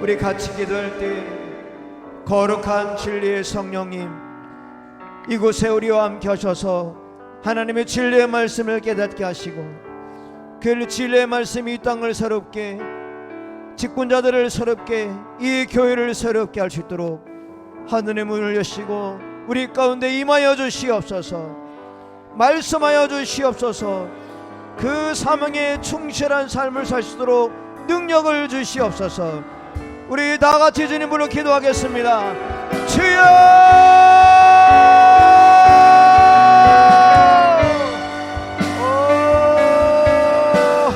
우리 같이 기도할 때 거룩한 진리의 성령님, 이곳에 우리와 함께 하셔서 하나님의 진리의 말씀을 깨닫게 하시고, 그 진리의 말씀이 이 땅을 새롭게, 직분자들을 새롭게, 이 교회를 새롭게 할 수 있도록 하늘의 문을 여시고 우리 가운데 임하여 주시옵소서. 말씀하여 주시옵소서. 그 사명에 충실한 삶을 살 수 있도록 능력을 주시옵소서. 우리 다같이 주님으로 기도하겠습니다. 주여!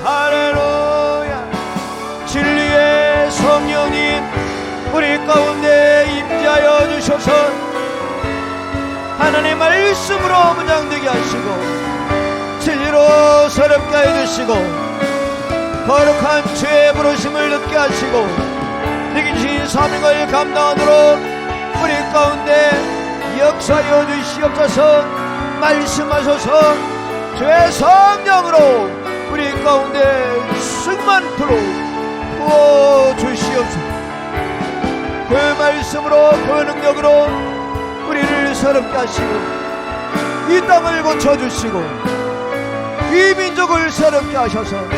할렐루야. 진리의 성령님, 우리 가운데 임재하여 주셔서 하나님의 말씀으로 무장되게 하시고, 진리로 새롭게 해주시고, 거룩한 주의 부르심을 듣게 하시고, 내게 주신 사명을 감당하도록 우리 가운데 역사하여 주시옵소서. 말씀하소서. 주의 성령으로 우리 가운데 충만토록 부어주시옵소서. 그 말씀으로, 그 능력으로 우리를 새롭게 하시고, 이 땅을 고쳐주시고, 이 민족을 새롭게 하셔서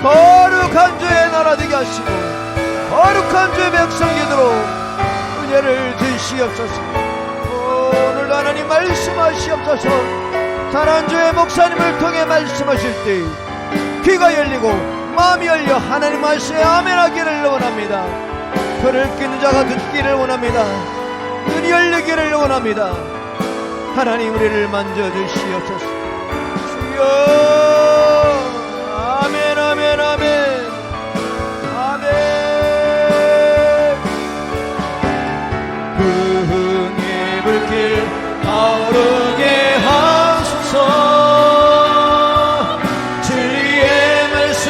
거룩한 주의 나라 되게 하시고, 거룩한 주의 백성 되도록 은혜를 주시옵소서. 오늘도 하나님 말씀하시옵소서. 다른 주의 목사님을 통해 말씀하실 때 귀가 열리고 마음이 열려 하나님 말씀에 아멘하기를 원합니다. 그를 끼는 자가 듣기를 원합니다. 눈이 열리기를 원합니다. 하나님 우리를 만져주시옵소서. 주여. 아멘, 아멘, 아멘, 아멘. 그 흥의 불길 타오르게 하소서. 진리의 말씀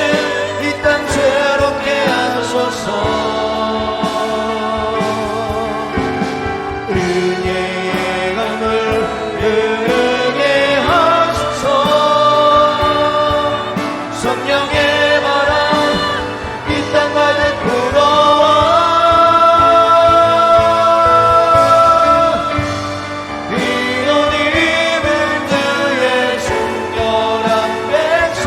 이 땅 새롭게 하소서. 은혜의 강물 흐르게 하소서. 성령의 바람 이 땅 가득 불어와. 빈 옷 입은 주의 순결한 백성,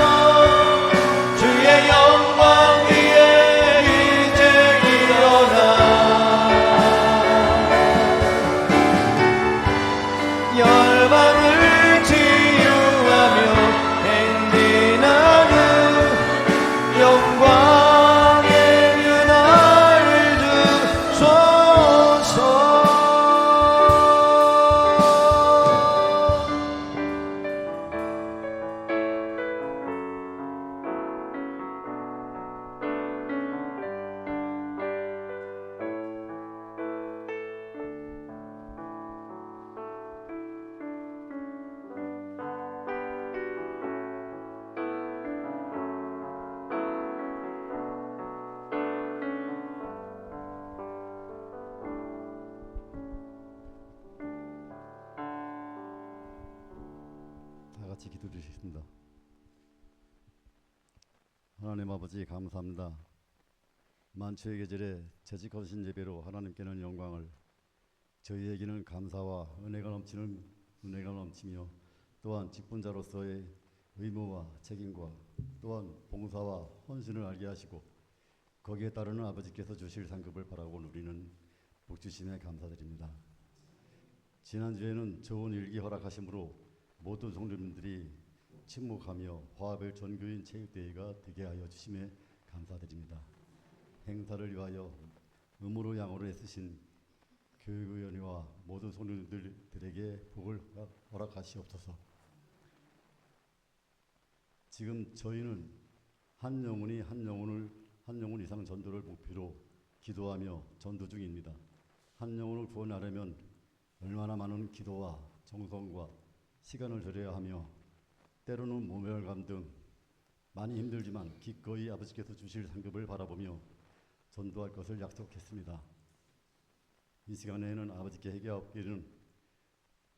주의 영광 위에 이제 일어나. 열방을 치유하며 행진하는 영광의 은혜를 주소서. 다 같이 기도 드리겠습니다. 하나님 아버지 감사합니다. 만추의 계절에 재직하신 예배로 하나님께는 영광을, 저희에게는 감사와 은혜가 넘치며, 또한 직분자로서의 의무와 책임과 또한 봉사와 헌신을 알게 하시고, 거기에 따르는 아버지께서 주실 상급을 바라고 누리는 복주심에 감사드립니다. 지난주에는 좋은 일기 허락하심으로 모든 성도님들이 침묵하며 화합의 전교인 체육대회가 되게 하여 주심에 감사드립니다. 행사를 위하여 음으로 양으로 애쓰신 교육위원회와 모든 성도님들에게 복을 허락하시옵소서. 지금 저희는 한 영혼 이상 전도를 목표로 기도하며 전도 중입니다. 한 영혼을 구원하려면 얼마나 많은 기도와 정성과 시간을 들여야 하며, 때로는 모멸감 등 많이 힘들지만 기꺼이 아버지께서 주실 상급을 바라보며 전도할 것을 약속했습니다. 이 시간에는 아버지께 회개하옵기는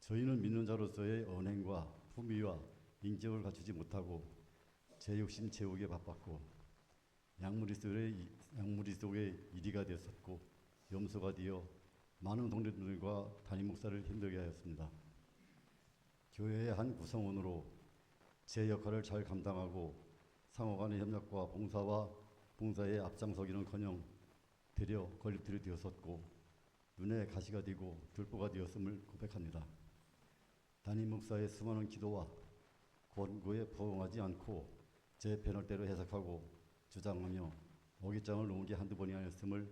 저희는 믿는 자로서의 언행과 품위와 인격을 갖추지 못하고 제 욕심 채우기에 바빴고, 양무리 속에 이리가 되었었고 염소가 되어 많은 동료들과 담임 목사를 힘들게 하였습니다. 교회의 한 구성원으로 제 역할을 잘 감당하고 상호간의 협력과 봉사에 앞장서기는커녕 되려 걸림돌이 되었었고 눈에 가시가 되고 들보가 되었음을 고백합니다. 담임 목사의 수많은 기도와 권고에 부응하지 않고 제 패널대로 해석하고 주장하며 어깃장을 놓은 게 한두 번이 아니었음을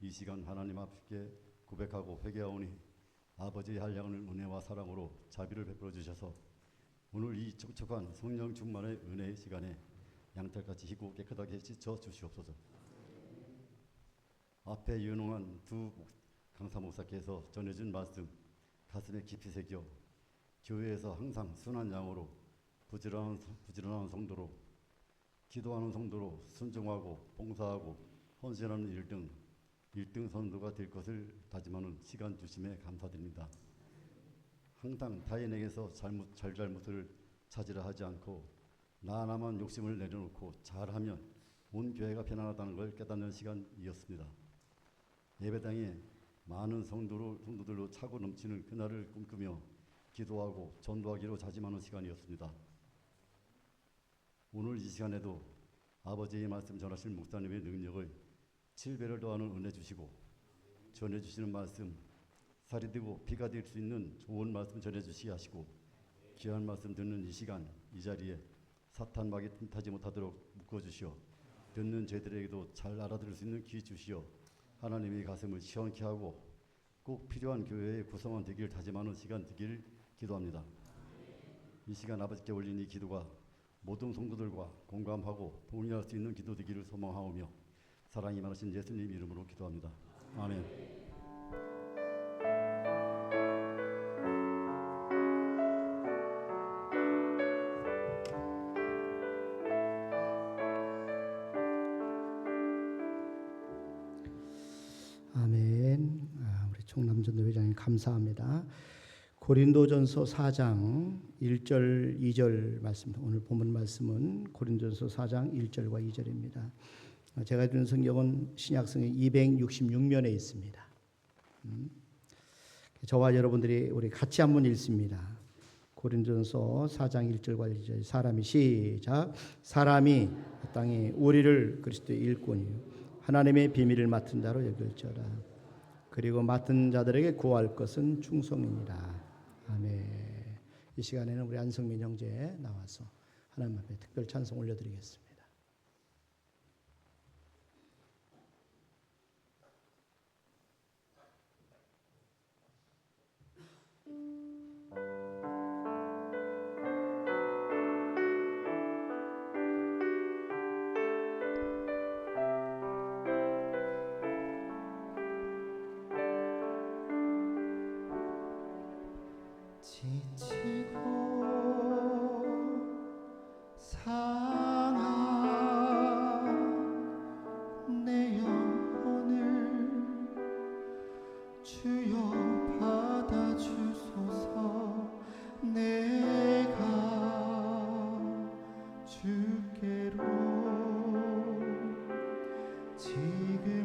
이 시간 하나님 앞에 고백하고 회개하오니 아버지의 한량을 은혜와 사랑으로 자비를 베풀어 주셔서 오늘 이 촉촉한 성령 충만의 은혜의 시간에 양털같이 희고 깨끗하게 씻어 주시옵소서. 앞에 유능한 두 강사 목사께서 전해준 말씀 가슴에 깊이 새겨 교회에서 항상 순한 양으로 부지런한 성도로 기도하는 성도로 순종하고 봉사하고 헌신하는 1등 선도가 될 것을 다짐하는 시간 주심에 감사드립니다. 항상 타인에게서 잘잘못을 찾으려 하지 않고 나 하나만 욕심을 내려놓고 잘하면 온 교회가 편안하다는 걸 깨닫는 시간이었습니다. 예배당에 많은 성도들로 차고 넘치는 그날을 꿈꾸며 기도하고 전도하기로 다짐하는 시간이었습니다. 오늘 이 시간에도 아버지의 말씀 전하신 목사님의 능력을 7배를 더하는 은혜 주시고 전해주시는 말씀 살이 되고 피가 될 수 있는 좋은 말씀 전해주시게 하시고 귀한 말씀 듣는 이 시간 이 자리에 사탄 막이 틈타지 못하도록 묶어주시어 듣는 저희들에게도 잘 알아들을 수 있는 귀 주시어 하나님의 가슴을 시원케 하고 꼭 필요한 교회의 구성원 되기를 다짐하는 시간 되기를 기도합니다. 이 시간 아버지께 올린 이 기도가 모든 성도들과 공감하고 동의할 수 있는 기도 되기를 소망하오며 사랑이 많으신 예수님 이름으로 기도합니다. 아멘. 아멘. 우리 총남전도 회장님 감사합니다. 고린도전서 4장 1절 2절 말씀, 오늘 본문 말씀은 고린도전서 4장 1절과 2절입니다. 제가 드린 성경은 신약성경 266면에 있습니다. 저와 여러분들이 우리 같이 한번 읽습니다. 고린도전서 4장 1절과 2절. 사람이 시작. 사람이 땅에 우리를 그리스도의 일꾼이요 하나님의 비밀을 맡은 자로 여길지어다. 그리고 맡은 자들에게 구할 것은 충성이니라. 아멘. 이 시간에는 우리 안성민 형제 나와서 하나님 앞에 특별 찬송 올려드리겠습니다. 지치고 상한 내 영혼을 주여 받아주소서. 내가 주께로 지금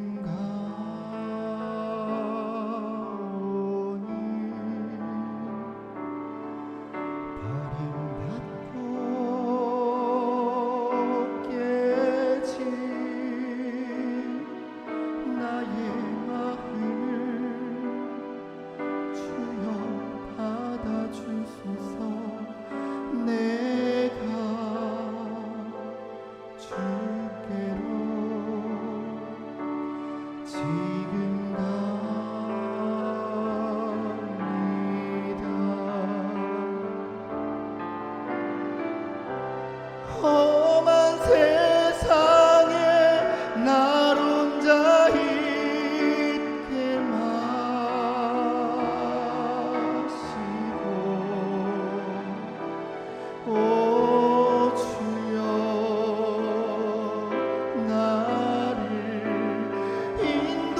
험한 세상에 날 혼자 있게 마시고 오 주여 나를 인도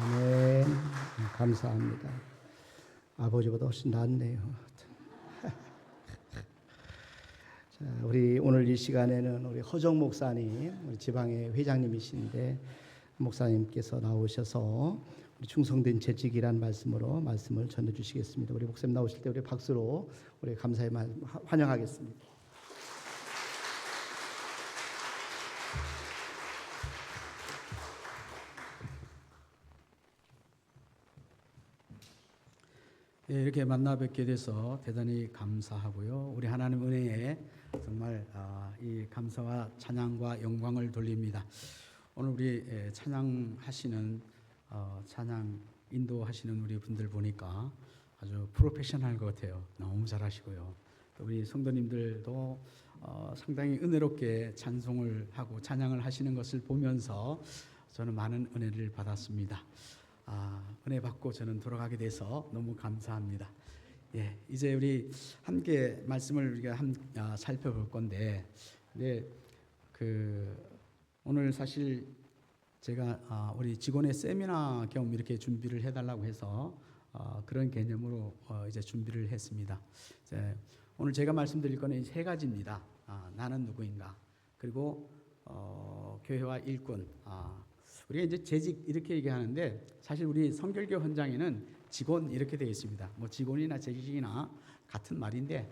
아멘. 감사합니다. 아버지보다 훨씬 낫네요. 자, 우리 오늘 이 시간에는 우리 허정 목사님, 우리 지방의 회장님이신데 목사님께서 나오셔서 우리 충성된 재직이란 말씀으로 말씀을 전해 주시겠습니다. 우리 목사님 나오실 때 우리 박수로 우리 감사의 말 환영하겠습니다. 예, 이렇게 만나 뵙게 돼서 대단히 감사하고요. 우리 하나님 은혜에 정말 이 감사와 찬양과 영광을 돌립니다. 오늘 우리 찬양하시는 찬양 인도하시는 우리 분들 보니까 아주 프로페셔널 것 같아요. 너무 잘하시고요. 또 우리 성도님들도 상당히 은혜롭게 찬송을 하고 찬양을 하시는 것을 보면서 저는 많은 은혜를 받았습니다. 은혜 받고 저는 돌아가게 돼서 너무 감사합니다. 예, 이제 우리 함께 말씀을 우리가 살펴볼 건데, 오늘 사실 제가 우리 직원의 세미나 겸 이렇게 준비를 해달라고 해서 그런 개념으로 이제 준비를 했습니다. 이제 오늘 제가 말씀드릴 거는 세 가지입니다. 나는 누구인가, 그리고 교회와 일꾼. 우리가 이제 재직 이렇게 얘기하는데 사실 우리 성결교 헌장에는 직원 이렇게 되어 있습니다. 뭐 직원이나 재직이나 같은 말인데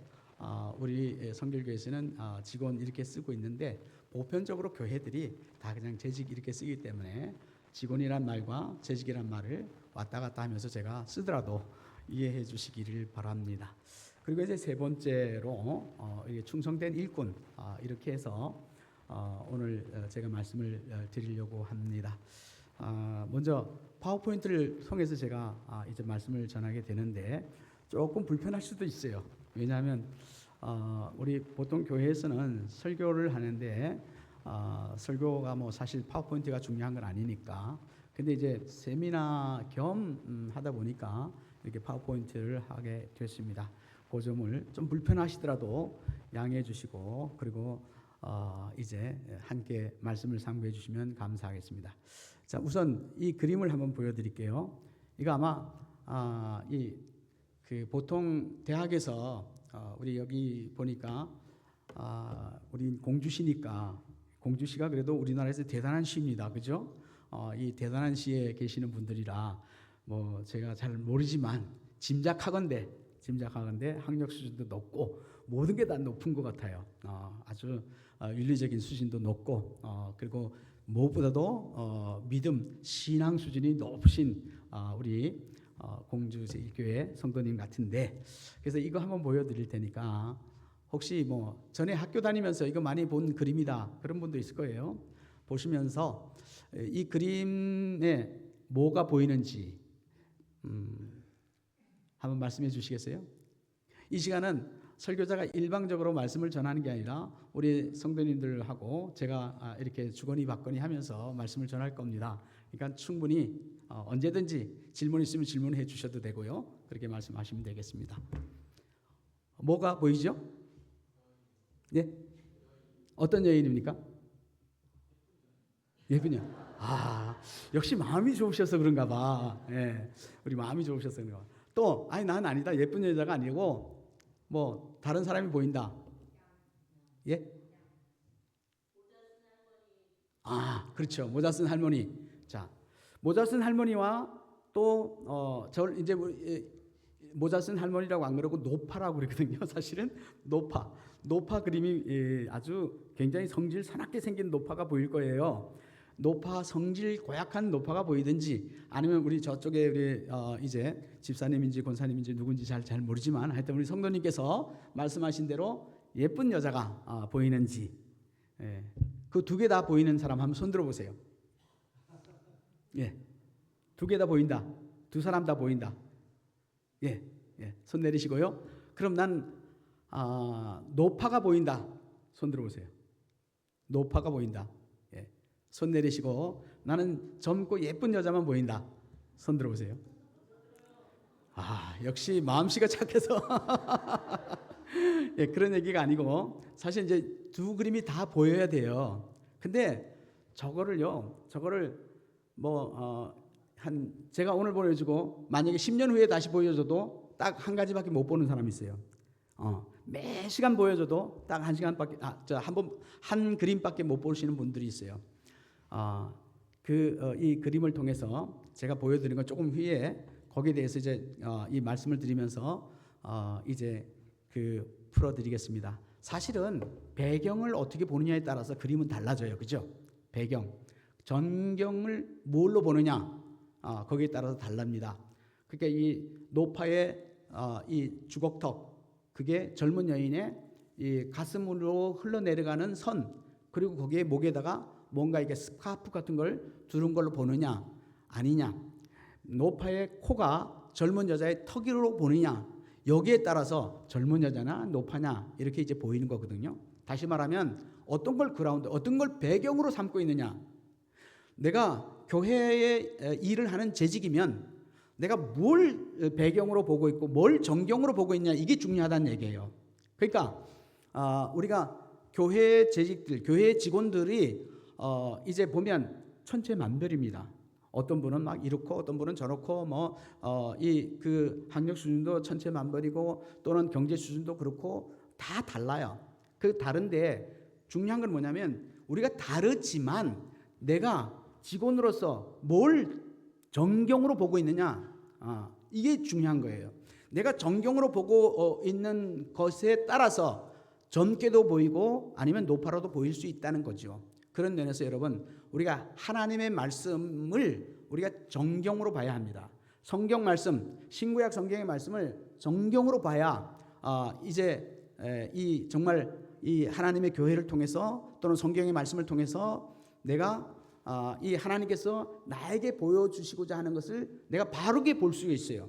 우리 성결교에서는 직원 이렇게 쓰고 있는데 보편적으로 교회들이 다 그냥 재직 이렇게 쓰기 때문에 직원이란 말과 재직이란 말을 왔다 갔다 하면서 제가 쓰더라도 이해해 주시기를 바랍니다. 그리고 이제 세 번째로 충성된 일꾼 이렇게 해서 오늘 제가 말씀을 드리려고 합니다. 먼저 파워포인트를 통해서 제가 이제 말씀을 전하게 되는데 조금 불편할 수도 있어요. 왜냐하면 우리 보통 교회에서는 설교를 하는데 설교가 뭐 사실 파워포인트가 중요한 건 아니니까. 근데 이제 세미나 겸 하다 보니까 이렇게 파워포인트를 하게 됐습니다. 그 점을 좀 불편하시더라도 양해해 주시고, 그리고 이제 함께 말씀을 상고해 주시면 감사하겠습니다. 자, 우선 이 그림을 한번 보여드릴게요. 이거 아마 보통 대학에서 우리 여기 보니까 우리 공주시니까 공주시가 그래도 우리나라에서 대단한 시입니다, 그죠? 이 대단한 시에 계시는 분들이라 뭐 제가 잘 모르지만 짐작하건대 학력 수준도 높고 모든 게 다 높은 것 같아요. 아주 윤리적인 수준도 높고 그리고 무엇보다도 믿음, 신앙 수준이 높으신 우리 공주교회 성도님 같은데, 그래서 이거 한번 보여드릴 테니까 혹시 뭐 전에 학교 다니면서 이거 많이 본 그림이다 그런 분도 있을 거예요. 보시면서 이 그림에 뭐가 보이는지 한번 말씀해 주시겠어요? 이 시간은 설교자가 일방적으로 말씀을 전하는 게 아니라 우리 성도님들하고 제가 이렇게 주거니 받거니 하면서 말씀을 전할 겁니다. 그러니까 충분히 언제든지 질문 있으면 질문해 주셔도 되고요. 그렇게 말씀하시면 되겠습니다. 뭐가 보이죠? 네? 어떤 여인입니까? 예쁘냐? 역시 마음이 좋으셔서 그런가 봐. 예, 우리 마음이 좋으셔서 그런가 봐. 또 난 아니다. 예쁜 여자가 아니고 뭐 다른 사람이 보인다. 예? 그렇죠. 모자 쓴 할머니. 자, 모자 쓴 할머니와 또 이제 모자 쓴 할머니라고 안 그러고 노파라고 그러거든요. 사실은 노파 그림이 아주 굉장히 성질 사납게 생긴 노파가 보일 거예요. 노파, 성질 고약한 노파가 보이든지, 아니면 우리 저쪽에 우리 이제 집사님인지 권사님인지 누군지 잘 모르지만 하여튼 우리 성도님께서 말씀하신 대로 예쁜 여자가 보이는지, 그 두 개 다 보이는 사람 한번 손 들어보세요. 예, 두 개 다 보인다. 두 사람 다 보인다. 예, 손 내리시고요. 그럼 난 노파가 보인다. 손 들어보세요. 노파가 보인다. 손 내리시고, 나는 젊고 예쁜 여자만 보인다. 손 들어보세요. 역시 마음씨가 착해서 그런 얘기가 아니고, 사실 이제 두 그림이 다 보여야 돼요. 근데 저거를 뭐 제가 오늘 보여주고 만약에 10년 후에 다시 보여줘도 딱 한 가지밖에 못 보는 사람이 있어요. 매 시간 보여줘도 딱 한 시간밖에 한 그림밖에 못 보시는 분들이 있어요. 이 그림을 통해서 제가 보여드린 건 조금 후에 거기에 대해서 이제 이 말씀을 드리면서 이제 풀어드리겠습니다. 사실은 배경을 어떻게 보느냐에 따라서 그림은 달라져요, 그죠? 배경, 전경을 뭘로 보느냐, 거기에 따라서 달랍니다. 그러니까 이 노파의 이 주걱턱, 그게 젊은 여인의 이 가슴으로 흘러내려가는 선, 그리고 거기에 목에다가 뭔가 이게 스카프 같은 걸 두른 걸로 보느냐 아니냐, 노파의 코가 젊은 여자의 턱으로 보느냐, 여기에 따라서 젊은 여자나 노파냐 이렇게 이제 보이는 거거든요. 다시 말하면 어떤 걸 그라운드, 어떤 걸 배경으로 삼고 있느냐. 내가 교회에 일을 하는 재직이면 내가 뭘 배경으로 보고 있고 뭘 정경으로 보고 있냐, 이게 중요하다는 얘기예요. 그러니까 우리가 교회 재직들, 교회 직원들이 이제 보면 천차만별입니다. 어떤 분은 막 이렇고 어떤 분은 저렇고 그 학력 수준도 천차만별이고 또는 경제 수준도 그렇고 다 달라요. 그 다른데 중요한 건 뭐냐면 우리가 다르지만 내가 직원으로서 뭘 정경으로 보고 있느냐, 이게 중요한 거예요. 내가 정경으로 보고 있는 것에 따라서 젊게도 보이고 아니면 노파로도 보일 수 있다는 거죠. 그런 면에서 여러분, 우리가 하나님의 말씀을 우리가 정경으로 봐야 합니다. 성경 말씀, 신구약 성경의 말씀을 정경으로 봐야 이제 이 정말 이 하나님의 교회를 통해서 또는 성경의 말씀을 통해서 내가 이 하나님께서 나에게 보여주시고자 하는 것을 내가 바르게 볼 수 있어요.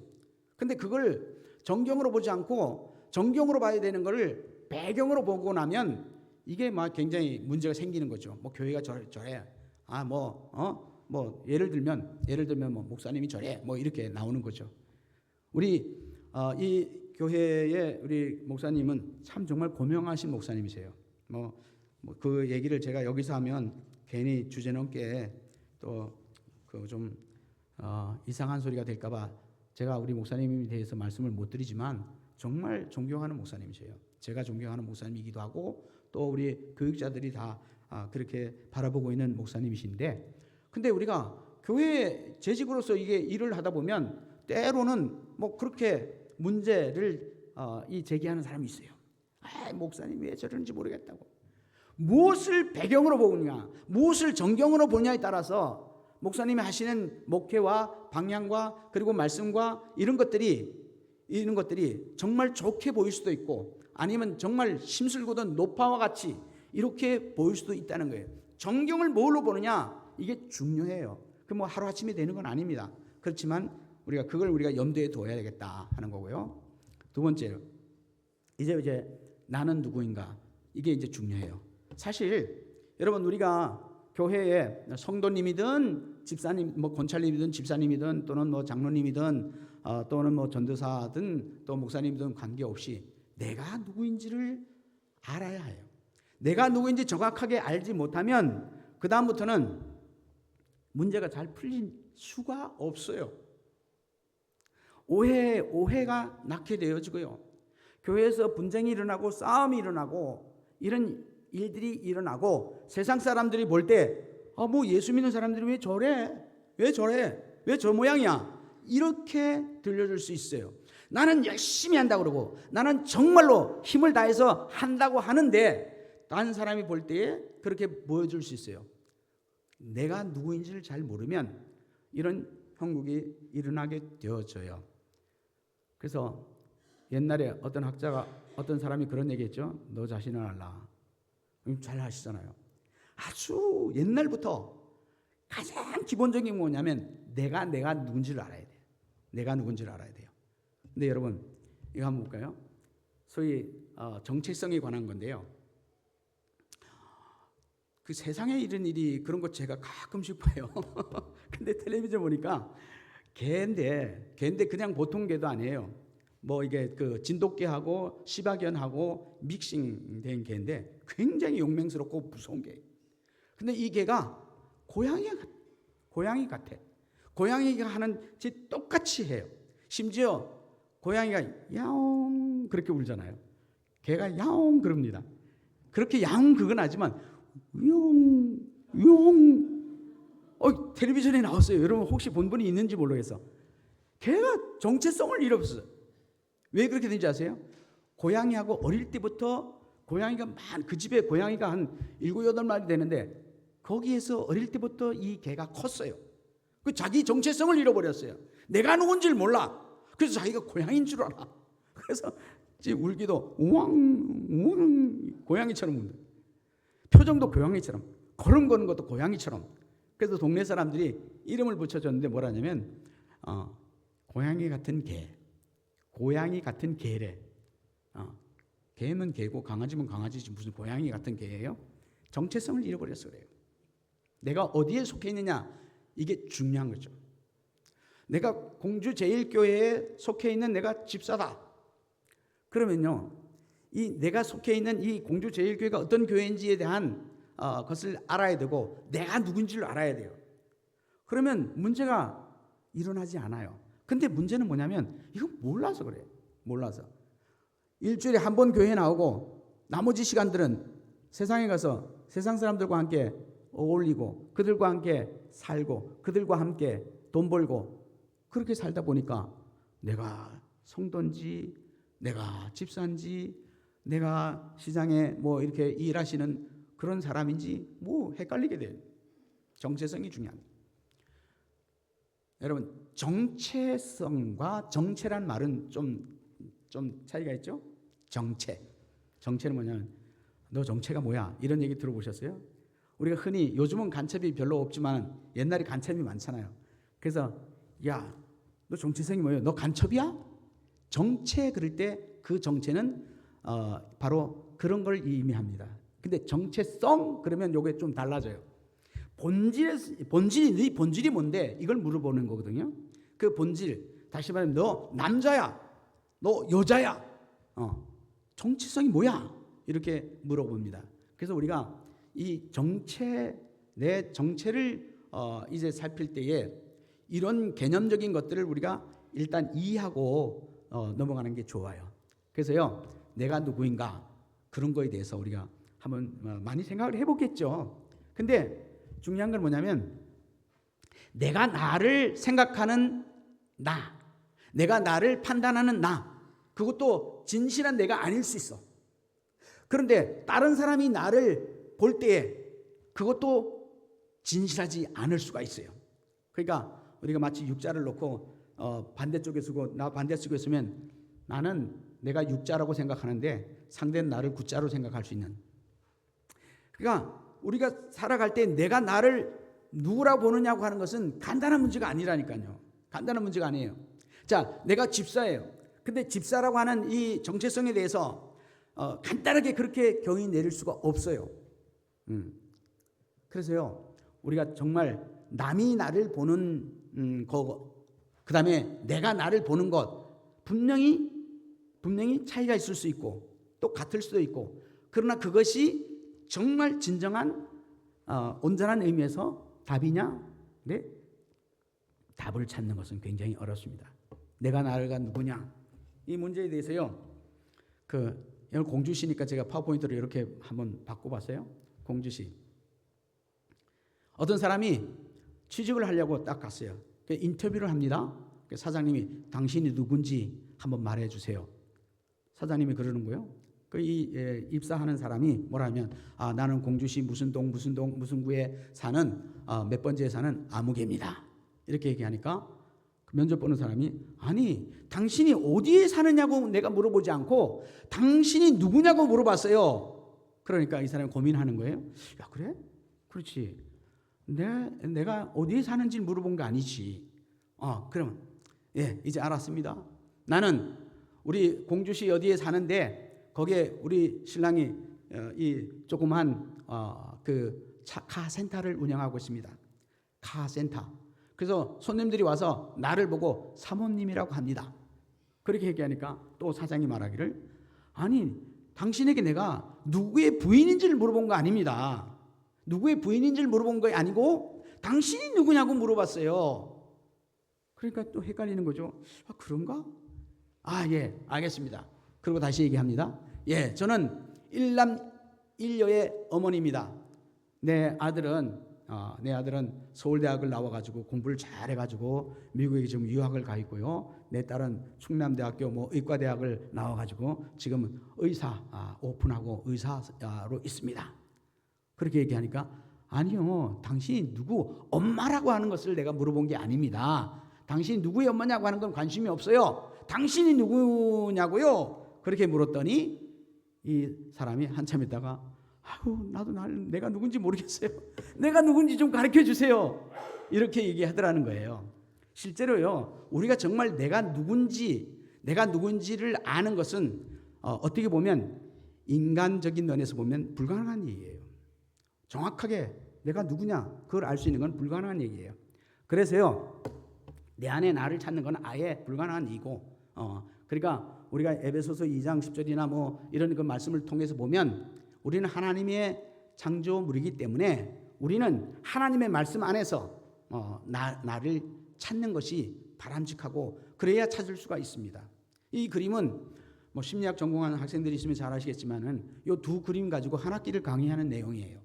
근데 그걸 정경으로 보지 않고 정경으로 봐야 되는 것을 배경으로 보고 나면 이게 막 굉장히 문제가 생기는 거죠. 뭐 교회가 저래, 예를 들면 뭐 목사님이 저래, 뭐 이렇게 나오는 거죠. 우리 이 교회의 우리 목사님은 참 정말 고명하신 목사님이세요. 그 얘기를 제가 여기서 하면 괜히 주제 넘게 또 그 좀 이상한 소리가 될까봐 제가 우리 목사님에 대해서 말씀을 못 드리지만 정말 존경하는 목사님이세요. 제가 존경하는 목사님이기도 하고 또 우리 교육자들이 다 그렇게 바라보고 있는 목사님이신데, 근데 우리가 교회 재직으로서 이게 일을 하다 보면 때로는 뭐 그렇게 문제를 제기하는 사람이 있어요. 목사님이 왜 저러는지 모르겠다고. 무엇을 배경으로 보느냐, 무엇을 정경으로 보느냐에 따라서 목사님이 하시는 목회와 방향과 그리고 말씀과 이런 것들이 정말 좋게 보일 수도 있고 아니면 정말 심술궂은 노파와 같이 이렇게 보일 수도 있다는 거예요. 정경을 뭘로 보느냐, 이게 중요해요. 그 뭐 하루아침에 되는 건 아닙니다. 그렇지만 우리가 염두에 둬야 되겠다 하는 거고요. 두 번째로 이제 나는 누구인가, 이게 이제 중요해요. 사실 여러분, 우리가 교회에 성도님이든 집사님, 권찰님이든 집사님이든 또는 장로님이든 또는 전도사든 또 목사님이든 관계없이 내가 누구인지를 알아야 해요. 내가 누구인지 정확하게 알지 못하면 그 다음부터는 문제가 잘 풀릴 수가 없어요. 오해가 낳게 되어지고요. 교회에서 분쟁이 일어나고 싸움이 일어나고 이런 일들이 일어나고 세상 사람들이 볼 때 예수 믿는 사람들이 왜 저래? 왜 저 모양이야? 이렇게 들려줄 수 있어요. 나는 열심히 한다고 그러고 나는 정말로 힘을 다해서 한다고 하는데 다른 사람이 볼 때에 그렇게 보여줄 수 있어요. 내가 누구인지를 잘 모르면 이런 형국이 일어나게 되어져요. 그래서 옛날에 어떤 사람이 그런 얘기했죠. 너 자신을 알라. 잘 아시잖아요. 아주 옛날부터 가장 기본적인 게 뭐냐면 내가 누군지를 알아야 돼요. 내가 누군지를 알아야 돼요. 근데 여러분, 이거 한번 볼까요? 소위 정체성에 관한 건데요. 그 세상에 이런 일이 그런 거 제가 가끔씩 봐요. 근데 텔레비전 보니까 개인데 그냥 보통 개도 아니에요. 이게 그 진돗개하고 시바견하고 믹싱된 개인데 굉장히 용맹스럽고 무서운 개. 근데 이 개가 고양이 같아. 고양이가 하는 짓 똑같이 해요. 심지어 고양이가 야옹 그렇게 울잖아요. 개가 야옹 그럽니다. 그렇게 야옹 그건 하지만 용 텔레비전에 나왔어요. 여러분 혹시 본 분이 있는지 모르겠어. 개가 정체성을 잃었어요. 왜 그렇게 된지 아세요? 고양이하고 어릴 때부터 고양이가 그 집에 고양이가 한 7, 8마리 되는데 거기에서 어릴 때부터 이 개가 컸어요. 그 자기 정체성을 잃어버렸어요. 내가 누군지를 몰라. 그래서 자기가 고양이인 줄 알아. 그래서 울기도 우왕 고양이처럼 운다. 표정도 고양이처럼, 걸음 거는 것도 고양이처럼. 그래서 동네 사람들이 이름을 붙여줬는데 뭐라냐면 고양이 같은 개, 고양이 같은 개래. 개는 개고 강아지면 강아지지 무슨 고양이 같은 개예요? 정체성을 잃어버려서 그래요. 내가 어디에 속해 있느냐, 이게 중요한 거죠. 내가 공주 제일교회에 속해 있는 내가 집사다. 그러면요, 이 내가 속해 있는 이 공주 제일교회가 어떤 교회인지에 대한 것을 알아야 되고 내가 누군지를 알아야 돼요. 그러면 문제가 일어나지 않아요. 근데 문제는 뭐냐면 이거 몰라서 그래요. 몰라서. 일주일에 한 번 교회 나오고 나머지 시간들은 세상에 가서 세상 사람들과 함께 어울리고 그들과 함께 살고 그들과 함께 돈 벌고 그렇게 살다 보니까 내가 성도인지 내가 집사인지 내가 시장에 뭐 이렇게 일하시는 그런 사람인지 뭐 헷갈리게 돼요. 정체성이 중요합니다. 여러분 정체성과 정체란 말은 좀 차이가 있죠? 정체는 뭐냐면 너 정체가 뭐야? 이런 얘기 들어보셨어요? 우리가 흔히 요즘은 간첩이 별로 없지만 옛날에 간첩이 많잖아요. 그래서 야, 너 정체성이 뭐예요? 너 간첩이야? 정체 그럴 때 그 정체는 바로 그런 걸 의미합니다. 근데 정체성 그러면 요게 좀 달라져요. 본질이 네 본질이 뭔데? 이걸 물어보는 거거든요. 그 본질, 다시 말하면 너 남자야, 너 여자야, 정체성이 뭐야? 이렇게 물어봅니다. 그래서 우리가 이 내 정체를 이제 살필 때에 이런 개념적인 것들을 우리가 일단 이해하고 넘어가는 게 좋아요. 그래서요, 내가 누구인가 그런 거에 대해서 우리가 한번 많이 생각을 해보겠죠. 근데 중요한 건 뭐냐면 내가 나를 생각하는 나, 내가 나를 판단하는 나, 그것도 진실한 내가 아닐 수 있어. 그런데 다른 사람이 나를 볼 때에 그것도 진실하지 않을 수가 있어요. 그러니까 우리가 마치 육자를 놓고 반대쪽에 쓰고 나 반대쪽에 쓰면 나는 내가 육자라고 생각하는데 상대는 나를 구자로 생각할 수 있는. 그러니까 우리가 살아갈 때 내가 나를 누구라고 보느냐고 하는 것은 간단한 문제가 아니라니까요. 간단한 문제가 아니에요. 자, 내가 집사예요. 근데 집사라고 하는 이 정체성에 대해서 간단하게 그렇게 경위 내릴 수가 없어요. 그래서요, 우리가 정말 남이 나를 보는 거, 그 다음에 내가 나를 보는 것, 분명히 차이가 있을 수 있고 또 같을 수도 있고, 그러나 그것이 정말 진정한 온전한 의미에서 답이냐? 네? 답을 찾는 것은 굉장히 어렵습니다. 내가 나가 누구냐? 이 문제에 대해서요. 오늘 공주시니까 제가 파워포인트를 이렇게 한번 바꿔봤어요. 공주시. 어떤 사람이 취직을 하려고 딱 갔어요. 인터뷰를 합니다. 사장님이 당신이 누군지 한번 말해주세요. 사장님이 그러는 거예요. 입사하는 사람이 뭐라면 나는 공주시 무슨 동 무슨 구에 사는 몇 번째에 사는 아무개입니다. 이렇게 얘기하니까 면접 보는 사람이 아니 당신이 어디에 사느냐고 내가 물어보지 않고 당신이 누구냐고 물어봤어요. 그러니까 이 사람이 고민하는 거예요. 야 그래? 그렇지. 내가 어디에 사는지 물어본 거 아니지. 그러면 예 이제 알았습니다. 나는 우리 공주시 어디에 사는데 거기에 우리 신랑이 이 조그만 카센터를 운영하고 있습니다. 카센터. 그래서 손님들이 와서 나를 보고 사모님이라고 합니다. 그렇게 얘기하니까 또 사장이 말하기를 아니 당신에게 내가 누구의 부인인지를 물어본 거 아닙니다. 누구의 부인인지를 물어본 거 아니고 당신이 누구냐고 물어봤어요. 그러니까 또 헷갈리는 거죠. 아, 그런가? 아, 예, 알겠습니다. 그리고 다시 얘기합니다. 예, 저는 일남 일녀의 어머니입니다. 내 아들은 서울대학을 나와가지고 공부를 잘해가지고 미국에 지금 유학을 가 있고요. 내 딸은 충남대학교 의과대학을 나와가지고 지금 의사 오픈하고 의사로 있습니다. 그렇게 얘기하니까 아니요, 당신이 누구 엄마라고 하는 것을 내가 물어본 게 아닙니다. 당신이 누구의 엄마냐고 하는 건 관심이 없어요. 당신이 누구냐고요? 그렇게 물었더니 이 사람이 한참 있다가 아유, 나도 내가 누군지 모르겠어요. 내가 누군지 좀 가르쳐 주세요. 이렇게 얘기하더라는 거예요. 실제로요, 우리가 정말 내가 누군지를 아는 것은 어떻게 보면 인간적인 면에서 보면 불가능한 얘기예요. 정확하게 내가 누구냐 그걸 알 수 있는 건 불가능한 얘기예요. 그래서요, 내 안에 나를 찾는 건 아예 불가능한 얘기고, 그러니까 우리가 에베소서 2장 10절이나 이런 그 말씀을 통해서 보면 우리는 하나님의 창조물이기 때문에 우리는 하나님의 말씀 안에서 나를 찾는 것이 바람직하고 그래야 찾을 수가 있습니다. 이 그림은 심리학 전공하는 학생들이 있으면 잘 아시겠지만은 이 두 그림 가지고 한 학기를 강의하는 내용이에요.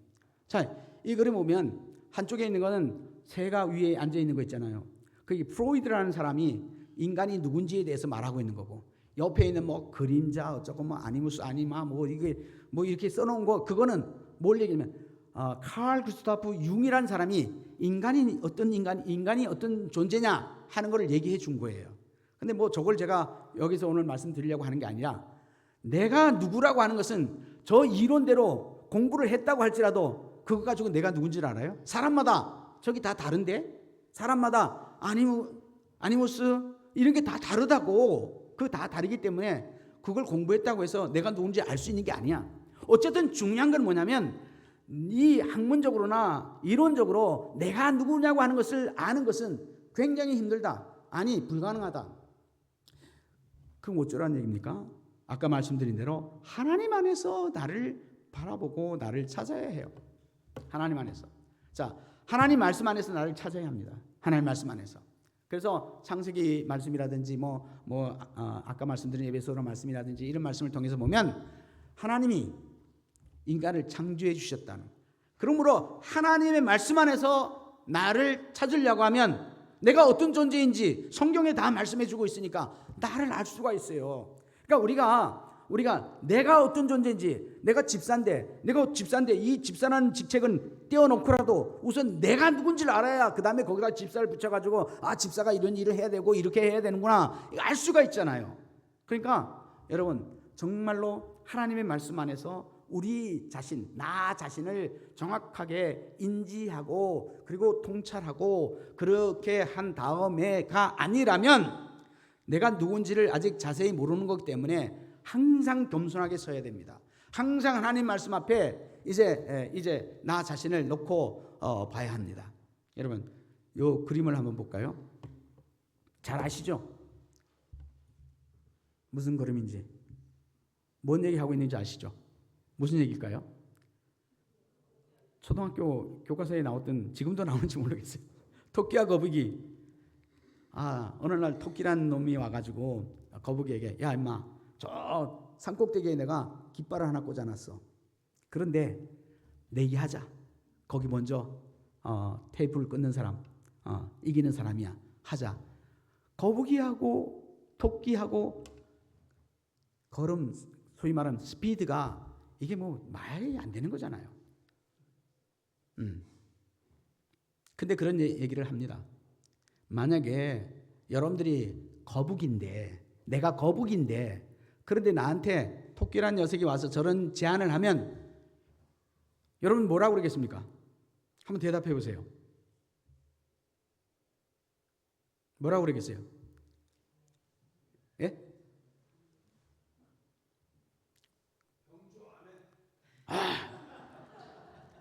자, 이 그림 보면 한쪽에 있는 거는 새가 위에 앉아 있는 거 있잖아요. 그게 프로이드라는 사람이 인간이 누군지에 대해서 말하고 있는 거고, 옆에 있는 그림자 어쩌고 아니무스 아니마 이게 이렇게 써놓은 거, 그거는 뭘 얘기하면 칼 구스타프 융이라는 사람이 인간이 어떤 존재냐 하는 걸 얘기해 준 거예요. 근데 저걸 제가 여기서 오늘 말씀드리려고 하는 게 아니라, 내가 누구라고 하는 것은 저 이론대로 공부를 했다고 할지라도 그거 가지고 내가 누군지를 알아요? 사람마다 저기 다 다른데, 사람마다 아니무스 이런 게 다 다르다고. 그 다 다르기 때문에 그걸 공부했다고 해서 내가 누군지 알 수 있는 게 아니야. 어쨌든 중요한 건 뭐냐면, 이 학문적으로나 이론적으로 내가 누구냐고 하는 것을 아는 것은 굉장히 힘들다. 아니, 불가능하다. 그럼 어쩌라는 얘기입니까? 아까 말씀드린 대로 하나님 안에서 나를 바라보고 나를 찾아야 해요. 하나님 안에서. 자, 하나님 말씀 안에서 나를 찾아야 합니다. 하나님 말씀 안에서. 그래서 창세기 말씀이라든지 아까 말씀드린 에베소서 말씀이라든지 이런 말씀을 통해서 보면 하나님이 인간을 창조해 주셨다는, 그러므로 하나님의 말씀 안에서 나를 찾으려고 하면 내가 어떤 존재인지 성경에 다 말씀해 주고 있으니까 나를 알 수가 있어요. 그러니까 우리가 내가 어떤 존재인지, 내가 집사인데 이 집사라는 직책은 떼어놓고라도 우선 내가 누군지를 알아야 그 다음에 거기다 집사를 붙여가지고 집사가 이런 일을 해야 되고 이렇게 해야 되는구나 알 수가 있잖아요. 그러니까 여러분, 정말로 하나님의 말씀 안에서 우리 자신, 나 자신을 정확하게 인지하고 그리고 통찰하고 그렇게 한 다음에가 아니라면 내가 누군지를 아직 자세히 모르는 거기 때문에 항상 겸손하게 서야 됩니다. 항상 하나님 말씀 앞에 이제 나 자신을 놓고 봐야 합니다. 여러분, 요 그림을 한번 볼까요? 잘 아시죠? 무슨 그림인지, 뭔 얘기하고 있는지 아시죠? 무슨 얘기일까요? 초등학교 교과서에 나왔던, 지금도 나오는지 모르겠어요. 토끼와 거북이. 어느 날 토끼라는 놈이 와가지고 거북이에게, 야 임마, 저 산꼭대기에 내가 깃발을 하나 꽂아놨어. 그런데 내기하자. 거기 먼저 테이프를 끊는 사람, 이기는 사람이야. 하자. 거북이하고 토끼하고 걸음, 소위 말하는 스피드가 이게 말이 안 되는 거잖아요. 근데 그런 얘기를 합니다. 만약에 여러분들이 내가 거북인데 그런데 나한테 토끼란 녀석이 와서 저런 제안을 하면 여러분 뭐라고 그러겠습니까? 한번 대답해 보세요. 뭐라고 그러겠어요? 예?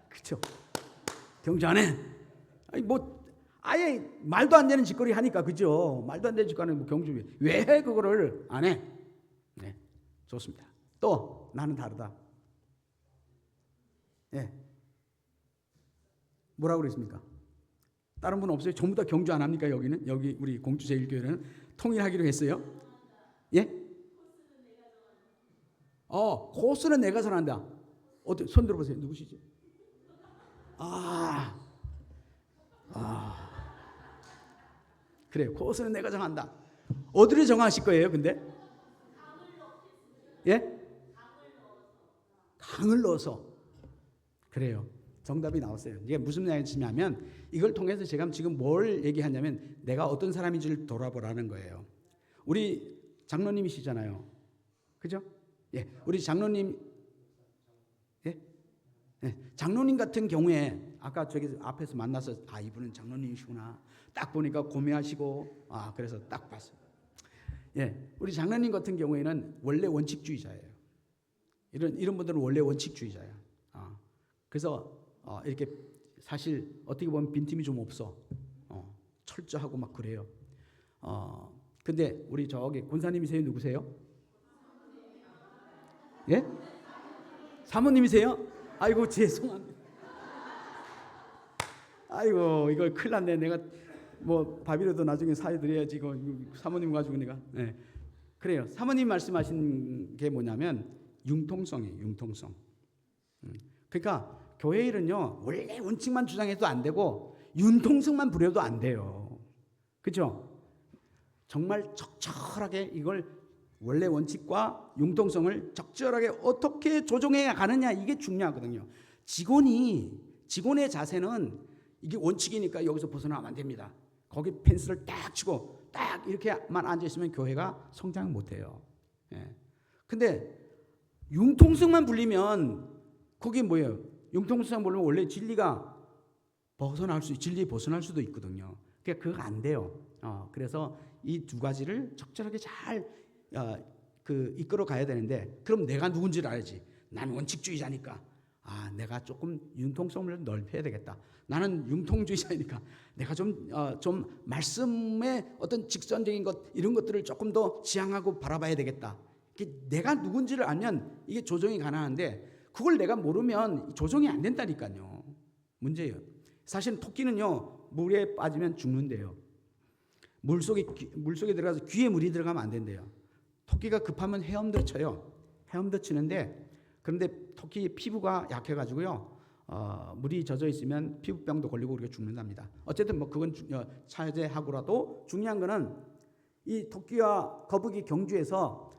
그렇죠. 경주 안 해. 아예 말도 안 되는 짓거리 하니까, 그죠? 말도 안 되는 짓거리 하는 경주 왜 그거를 안 해? 네, 좋습니다. 또 나는 다르다. 예. 뭐라고 그랬습니까? 다른 분 없어요? 전부 다 경주 안 합니까? 여기는 여기 우리 공주제일교회는 통일하기로 했어요. 예? 코스는 내가 정한다. 어때? 손 들어보세요. 누구시죠? 그래요. 코스는 내가 정한다. 어디를 정하실 거예요? 근데 예? 강을 넣어서. 그래요. 정답이 나왔어요. 이게 무슨 말이냐면 이걸 통해서 제가 지금 뭘 얘기하냐면 내가 어떤 사람인지를 돌아보라는 거예요. 우리 장로님이시잖아요. 그죠? 예. 우리 장로님 예? 예. 장로님 같은 경우에 아까 저기 앞에서 만나서 이분은 장로님이시구나. 딱 보니까 고매하시고 그래서 딱 봤어요. 예. 우리 장로님 같은 경우에는 원래 원칙주의자예요. 이런 분들은 원래 원칙주의자야. 그래서 이렇게 사실 어떻게 보면 빈틈이 좀 없어. 철저하고 막 그래요. 근데 우리 저기 권사님이세요? 누구세요? 예? 사모님이세요? 아이고 죄송합니다. 아이고 이거 큰일 났네. 내가 뭐 밥이라도 나중에 사드려야지. 이거 사모님 가지고 내가. 네. 그래요. 사모님 말씀하신 게 뭐냐면 융통성이에요. 융통성. 그러니까 교회 일은요 원래 원칙만 주장해도 안 되고 융통성만 부려도 안 돼요. 그렇죠? 정말 적절하게 이걸 원래 원칙과 융통성을 적절하게 어떻게 조정해 가느냐 이게 중요하거든요. 직원의 자세는 이게 원칙이니까 여기서 벗어나면 안 됩니다. 거기 펜스를 딱 치고 딱 이렇게만 앉아 있으면 교회가 성장 못 해요. 예. 근데 융통성만 불리면 그게 뭐예요? 융통성 불리면 원래 진리가 진리에 벗어날 수도 있거든요. 그러니까 그거 안 돼요. 그래서 이 두 가지를 적절하게 잘 이끌어 가야 되는데 그럼 내가 누군지를 알아야지. 난 원칙주의자니까 내가 조금 융통성을 넓혀야 되겠다. 나는 융통주의자니까 내가 좀 말씀의 어떤 직선적인 것 이런 것들을 조금 더 지향하고 바라봐야 되겠다. 내가 누군지를 알면 이게 조정이 가능한데 그걸 내가 모르면 조정이 안 된다니까요. 문제예요. 사실 토끼는요 물에 빠지면 죽는데요. 물속에 들어가서 귀에 물이 들어가면 안 된대요. 토끼가 급하면 헤엄도 쳐요. 헤엄도 치는데 그런데 토끼의 피부가 약해가지고요. 물이 젖어 있으면 피부병도 걸리고 우리가 죽는답니다. 어쨌든 뭐 그건 차제하고라도 중요한 거는 이 토끼와 거북이 경주에서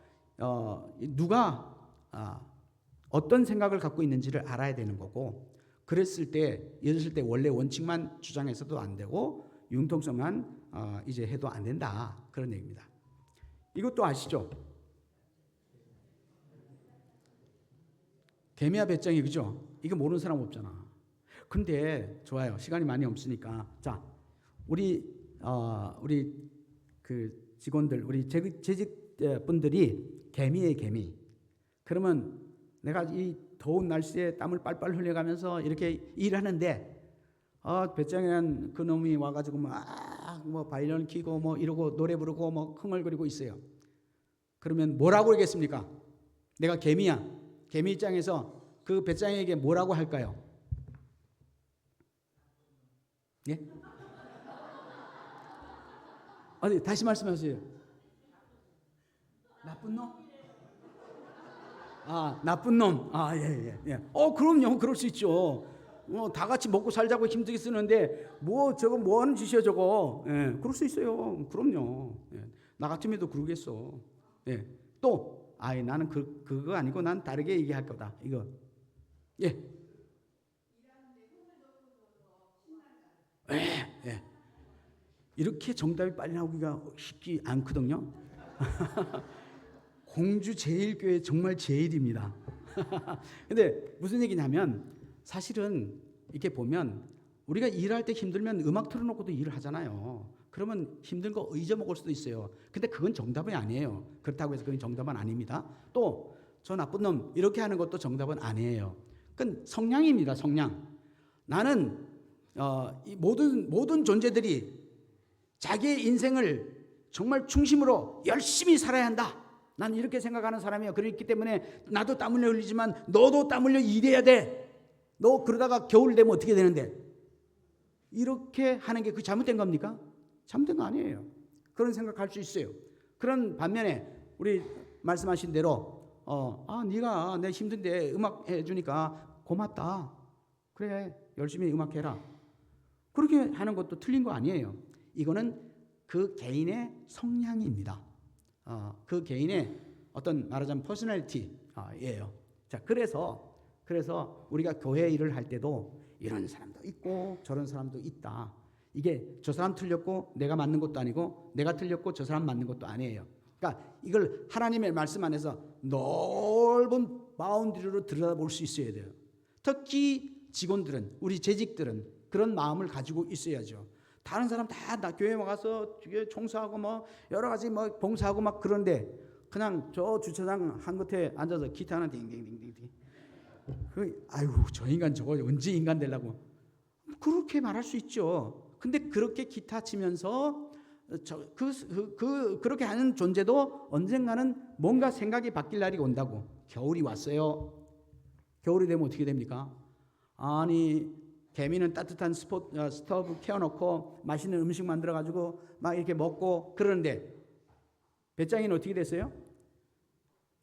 누가 어떤 생각을 갖고 있는지를 알아야 되는 거고 이랬을 때 원래 원칙만 주장해서도 안 되고 융통성만 이제 해도 안 된다 그런 얘기입니다. 이것도 아시죠? 개미와 배짱이 그죠? 이거 모르는 사람 없잖아. 근데 좋아요. 시간이 많이 없으니까 자 우리 그 직원들 우리 재직 분들이 개미예요 개미. 그러면 내가 이 더운 날씨에 땀을 빨빨 흘려가면서 이렇게 일하는데 배짱이란 그 놈이 와가지고 뭐 바이올린 키고 뭐 이러고 노래 부르고 뭐 흥얼거리고 있어요. 그러면 뭐라고 하겠습니까? 내가 개미야. 개미 입장에서 그 배짱이에게 뭐라고 할까요? 예? 다시 말씀하세요. 나쁜 놈? 나쁜 놈. 예. 그럼요. 그럴 수 있죠. 다 같이 먹고 살자고 힘들게 쓰는데 저거 뭐 하는 짓이야 저거. 예. 그럴 수 있어요. 그럼요. 예. 나 같으면도 그러겠어. 예. 또 나는 그거 아니고 난 다르게 얘기할 거다. 이거. 예. 예. 이렇게 정답이 빨리 나오기가 쉽지 않거든요. 공주제일교회 정말 제일입니다. 근데 무슨 얘기냐면 사실은 이렇게 보면 우리가 일할 때 힘들면 음악 틀어놓고도 일을 하잖아요. 그러면 힘든 거 잊어먹을 수도 있어요. 근데 그건 정답이 아니에요. 그렇다고 해서 그건 정답은 아닙니다. 또 저 나쁜 놈 이렇게 하는 것도 정답은 아니에요. 그건 성향입니다. 성향. 나는 이 모든 존재들이 자기의 인생을 정말 중심으로 열심히 살아야 한다. 난 이렇게 생각하는 사람이야. 그렇기 때문에 나도 땀 흘려 흘리지만 너도 땀 흘려 일해야 돼. 너 그러다가 겨울 되면 어떻게 되는데? 이렇게 하는 게 그 잘못된 겁니까? 잘못된 거 아니에요. 그런 생각할 수 있어요. 그런 반면에 우리 말씀하신 대로 네가 내 힘든데 음악 해주니까 고맙다. 그래, 열심히 음악해라. 그렇게 하는 것도 틀린 거 아니에요. 이거는 그 개인의 성향입니다. 그 개인의 어떤 말하자면 퍼스널리티예요. 자, 그래서 우리가 교회 일을 할 때도 이런 사람도 있고 저런 사람도 있다. 이게 저 사람 틀렸고 내가 맞는 것도 아니고 내가 틀렸고 저 사람 맞는 것도 아니에요. 그러니까 이걸 하나님의 말씀 안에서 넓은 바운드리로 들여다볼 수 있어야 돼요. 특히 직원들은, 우리 재직들은 그런 마음을 가지고 있어야죠. 다른 사람 다 교회 와서 청소하고 뭐 여러 가지 뭐 봉사하고 막 그런데 그냥 저 주차장 한 곳에 앉아서 기타는 딩딩딩딩딩. 아이고 저 인간 저거 언제 인간 되려고 그렇게 말할 수 있죠. 근데 그렇게 기타 치면서 그렇게 하는 존재도 언젠가는 뭔가 생각이 바뀔 날이 온다고. 겨울이 왔어요. 겨울이 되면 어떻게 됩니까? 아니 개미는 따뜻한 스토브 켜놓고 맛있는 음식 만들어가지고 막 이렇게 먹고 그러는데 배짱이는 어떻게 됐어요?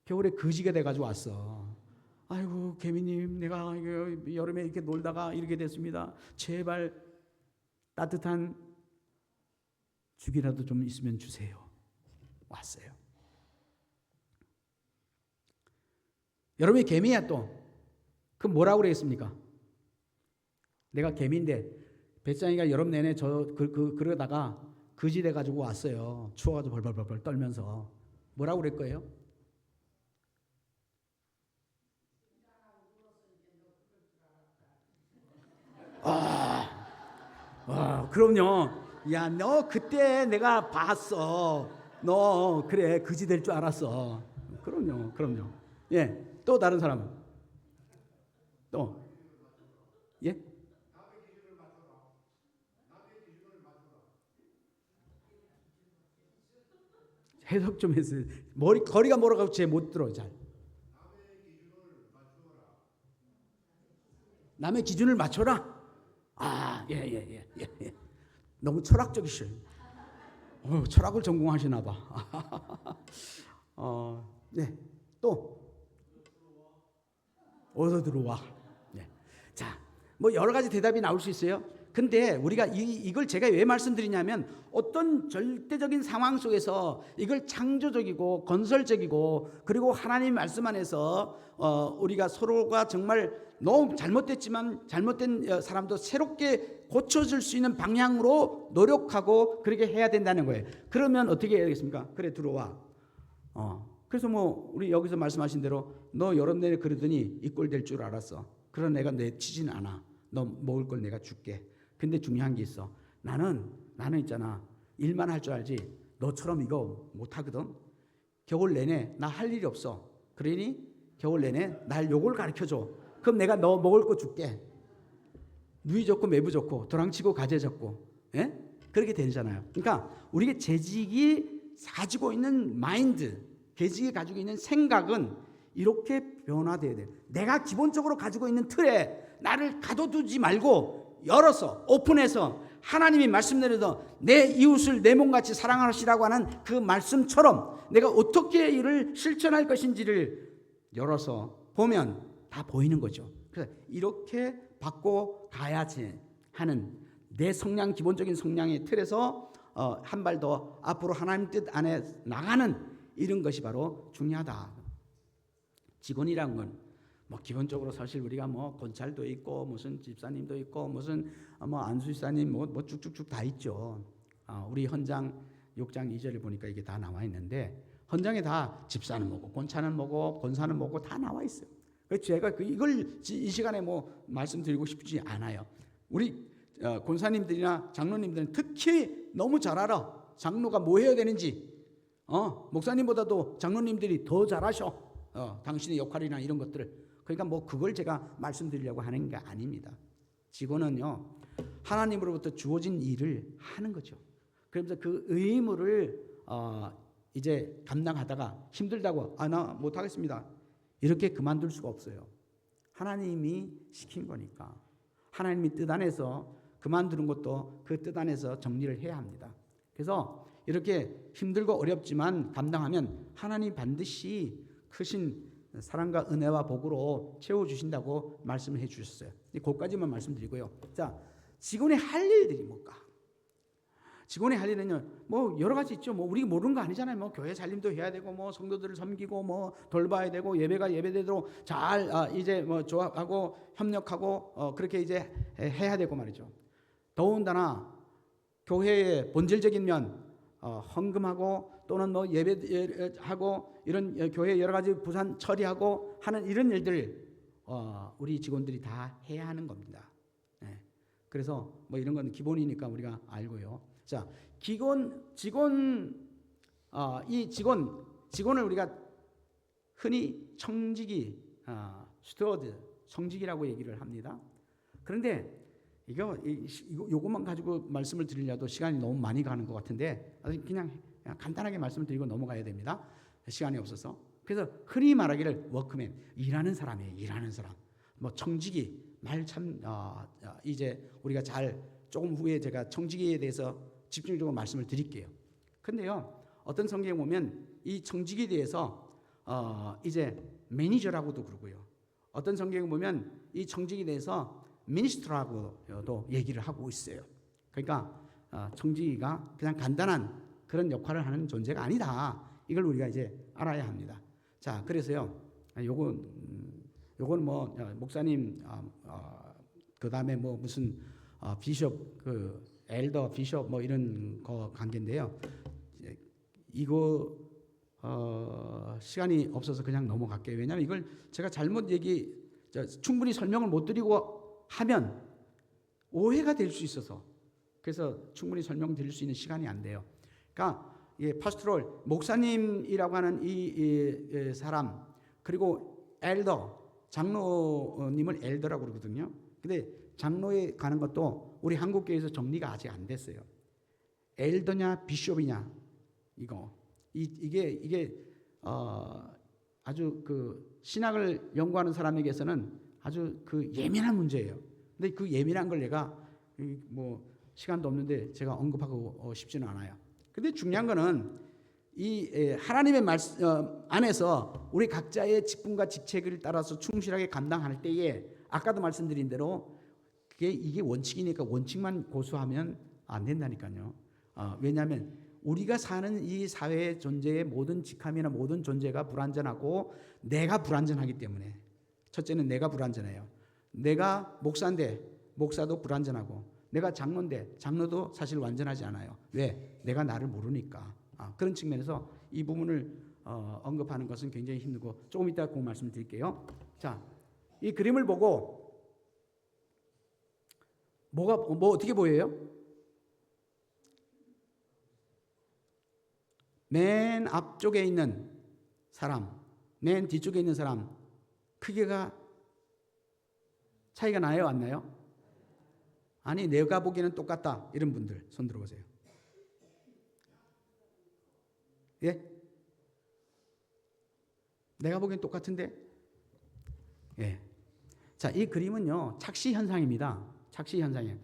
겨울에 거지가 돼가지고 왔어. 아이고 개미님, 내가 여름에 이렇게 놀다가 이렇게 됐습니다. 제발 따뜻한 죽이라도 좀 있으면 주세요. 왔어요. 여러분이 개미야 또. 그럼 뭐라고 그러겠습니까? 내가 개미인데 배짱이가 여름 내내 그러다가 거지 돼가지고 왔어요. 추워가지고 벌벌벌 떨면서 뭐라고 그럴 거예요? 그럼요. 야, 너 그때 내가 봤어. 너 그래 거지 될 줄 알았어. 그럼요. 예, 또 다른 사람은 또 예? 해석 좀 해서 거리가 멀어가지고 쟤 못 들어 잘. 남의 기준을 맞춰라. 예. 너무 철학적이셔요. 철학을 전공하시나 봐. 네. 또 어디서 들어와? 네. 자, 뭐 여러 가지 대답이 나올 수 있어요. 근데 우리가 이걸 제가 왜 말씀드리냐면 어떤 절대적인 상황 속에서 이걸 창조적이고 건설적이고 그리고 하나님 말씀 안에서 우리가 서로가 정말 너무 잘못됐지만 잘못된 사람도 새롭게 고쳐줄 수 있는 방향으로 노력하고 그렇게 해야 된다는 거예요. 그러면 어떻게 해야 되겠습니까? 그래 들어와. 그래서 뭐 우리 여기서 말씀하신 대로 너 여름 내내 그러더니 이 꼴 될 줄 알았어. 그런 애가 내치진 않아. 너 먹을 걸 내가 줄게. 근데 중요한 게 있어. 나는 있잖아. 일만 할 줄 알지. 너처럼 이거 못 하거든. 겨울 내내 나 할 일이 없어. 그러니 겨울 내내 날 요걸 가르쳐 줘. 그럼 내가 너 먹을 거 줄게. 누이 좋고 매부 좋고 도랑치고 가재 좋고. 예? 그렇게 되잖아요. 그러니까 우리가 재직이 가지고 있는 마인드, 재직이 가지고 있는 생각은 이렇게 변화돼야 돼. 내가 기본적으로 가지고 있는 틀에 나를 가둬두지 말고 열어서 오픈해서 하나님이 말씀대로 내 이웃을 내 몸같이 사랑하시라고 하는 그 말씀처럼 내가 어떻게 이를 실천할 것인지를 열어서 보면 다 보이는 거죠. 그래서 이렇게 바꿔 가야지 하는 내 성량, 기본적인 성량의 틀에서 한 발 더 앞으로 하나님 뜻 안에 나가는 이런 것이 바로 중요하다. 직원이란 건 뭐 기본적으로 사실 우리가 뭐 권찰도 있고 무슨 집사님도 있고 무슨 뭐 안수사님 뭐 쭉쭉쭉 다 있죠. 우리 헌장 6장 2절을 보니까 이게 다 나와 있는데 헌장에 다 집사는 뭐고 권차는 뭐고 권사는 뭐고 다 나와 있어요. 그래서 제가 이걸 이 시간에 뭐 말씀드리고 싶지 않아요. 우리 권사님들이나 장로님들은 특히 너무 잘 알아. 장로가 뭐 해야 되는지. 목사님보다도 장로님들이 더 잘 아셔. 당신의 역할이나 이런 것들을. 그러니까 뭐 그걸 제가 말씀드리려고 하는 게 아닙니다. 직원은요 하나님으로부터 주어진 일을 하는 거죠. 그러면서 그 의무를 이제 감당하다가 힘들다고 나 못하겠습니다 이렇게 그만둘 수가 없어요. 하나님이 시킨 거니까 하나님이 뜻 안에서 그만두는 것도 그 뜻 안에서 정리를 해야 합니다. 그래서 이렇게 힘들고 어렵지만 감당하면 하나님 반드시 크신 사랑과 은혜와 복으로 채워주신다고 말씀을 해주셨어요. 그것까지만 말씀드리고요. 자, 직원의 할 일들이 뭘까? 직원의 할 일은요, 뭐 여러 가지 있죠. 뭐 우리 모르는 거 아니잖아요. 뭐 교회 살림도 해야 되고, 뭐 성도들을 섬기고, 뭐 돌봐야 되고, 예배가 예배대로 잘 이제 뭐 조합하고 협력하고 그렇게 이제 해야 되고 말이죠. 더군다나 교회의 본질적인 면, 헌금하고 또는 뭐 예배하고 이런 교회 여러 가지 부산 처리하고 하는 이런 일들 우리 직원들이 다 해야 하는 겁니다. 네. 그래서 뭐 이런 건 기본이니까 우리가 알고요. 자, 직원을 우리가 흔히 청지기, 스튜어드, 청지기라고 얘기를 합니다. 그런데 요것만 가지고 말씀을 드리려도 시간이 너무 많이 가는 것 같은데 그냥 간단하게 말씀을 드리고 넘어가야 됩니다. 시간이 없어서. 그래서 흔히 말하기를 워크맨, 일하는 사람이에요. 일하는 사람. 뭐 청지기 말 참 이제 우리가 잘 조금 후에 제가 청지기에 대해서 집중적으로 말씀을 드릴게요. 근데요, 어떤 성경에 보면 이 청지기에 대해서 이제 매니저라고도 그러고요. 어떤 성경에 보면 이 청지기에 대해서 미니스트라고도 얘기를 하고 있어요. 그러니까 청지기가 그냥 간단한 그런 역할을 하는 존재가 아니다. 이걸 우리가 이제 알아야 합니다. 자, 그래서요, 요건 뭐 목사님 그 다음에 뭐 무슨 비숍 엘더 비숍 뭐 이런 거 관계인데요. 이거 시간이 없어서 그냥 넘어갈게요. 왜냐하면 이걸 제가 잘못 충분히 설명을 못 드리고 하면 오해가 될 수 있어서 그래서 충분히 설명드릴 수 있는 시간이 안 돼요. 그러니까 파스토럴 목사님이라고 하는 이 사람 그리고 엘더 장로님을 엘더라고 그러거든요. 근데 장로에 가는 것도 우리 한국 교회에서 정리가 아직 안 됐어요. 엘더냐 비숍이냐 이게 아주 그 신학을 연구하는 사람에게서는 아주 그 예민한 문제예요. 근데 그 예민한 걸 내가 뭐 시간도 없는데 제가 언급하고 싶지는 않아요. 근데 중요한 거는 이 하나님의 말씀 안에서 우리 각자의 직분과 직책을 따라서 충실하게 감당할 때에 아까도 말씀드린 대로 이게 원칙이니까 원칙만 고수하면 안 된다니까요. 왜냐하면 우리가 사는 이 사회의 존재의 모든 직함이나 모든 존재가 불완전하고 내가 불완전하기 때문에 첫째는 내가 불완전해요. 내가 목사인데 목사도 불완전하고 내가 장로인데 장로도 사실 완전하지 않아요. 왜? 내가 나를 모르니까. 그런 측면에서 이 부분을 언급하는 것은 굉장히 힘들고 조금 이따 그 말씀 드릴게요. 자, 이 그림을 보고 뭐 어떻게 보여요? 맨 앞쪽에 있는 사람, 맨 뒤쪽에 있는 사람 크기가 차이가 나요? 안 나요? 아니 내가 보기에는 똑같다 이런 분들 손 들어보세요. 예? 내가 보기엔 똑같은데? 예. 자, 이 그림은요 착시 현상입니다. 착시 현상이에요.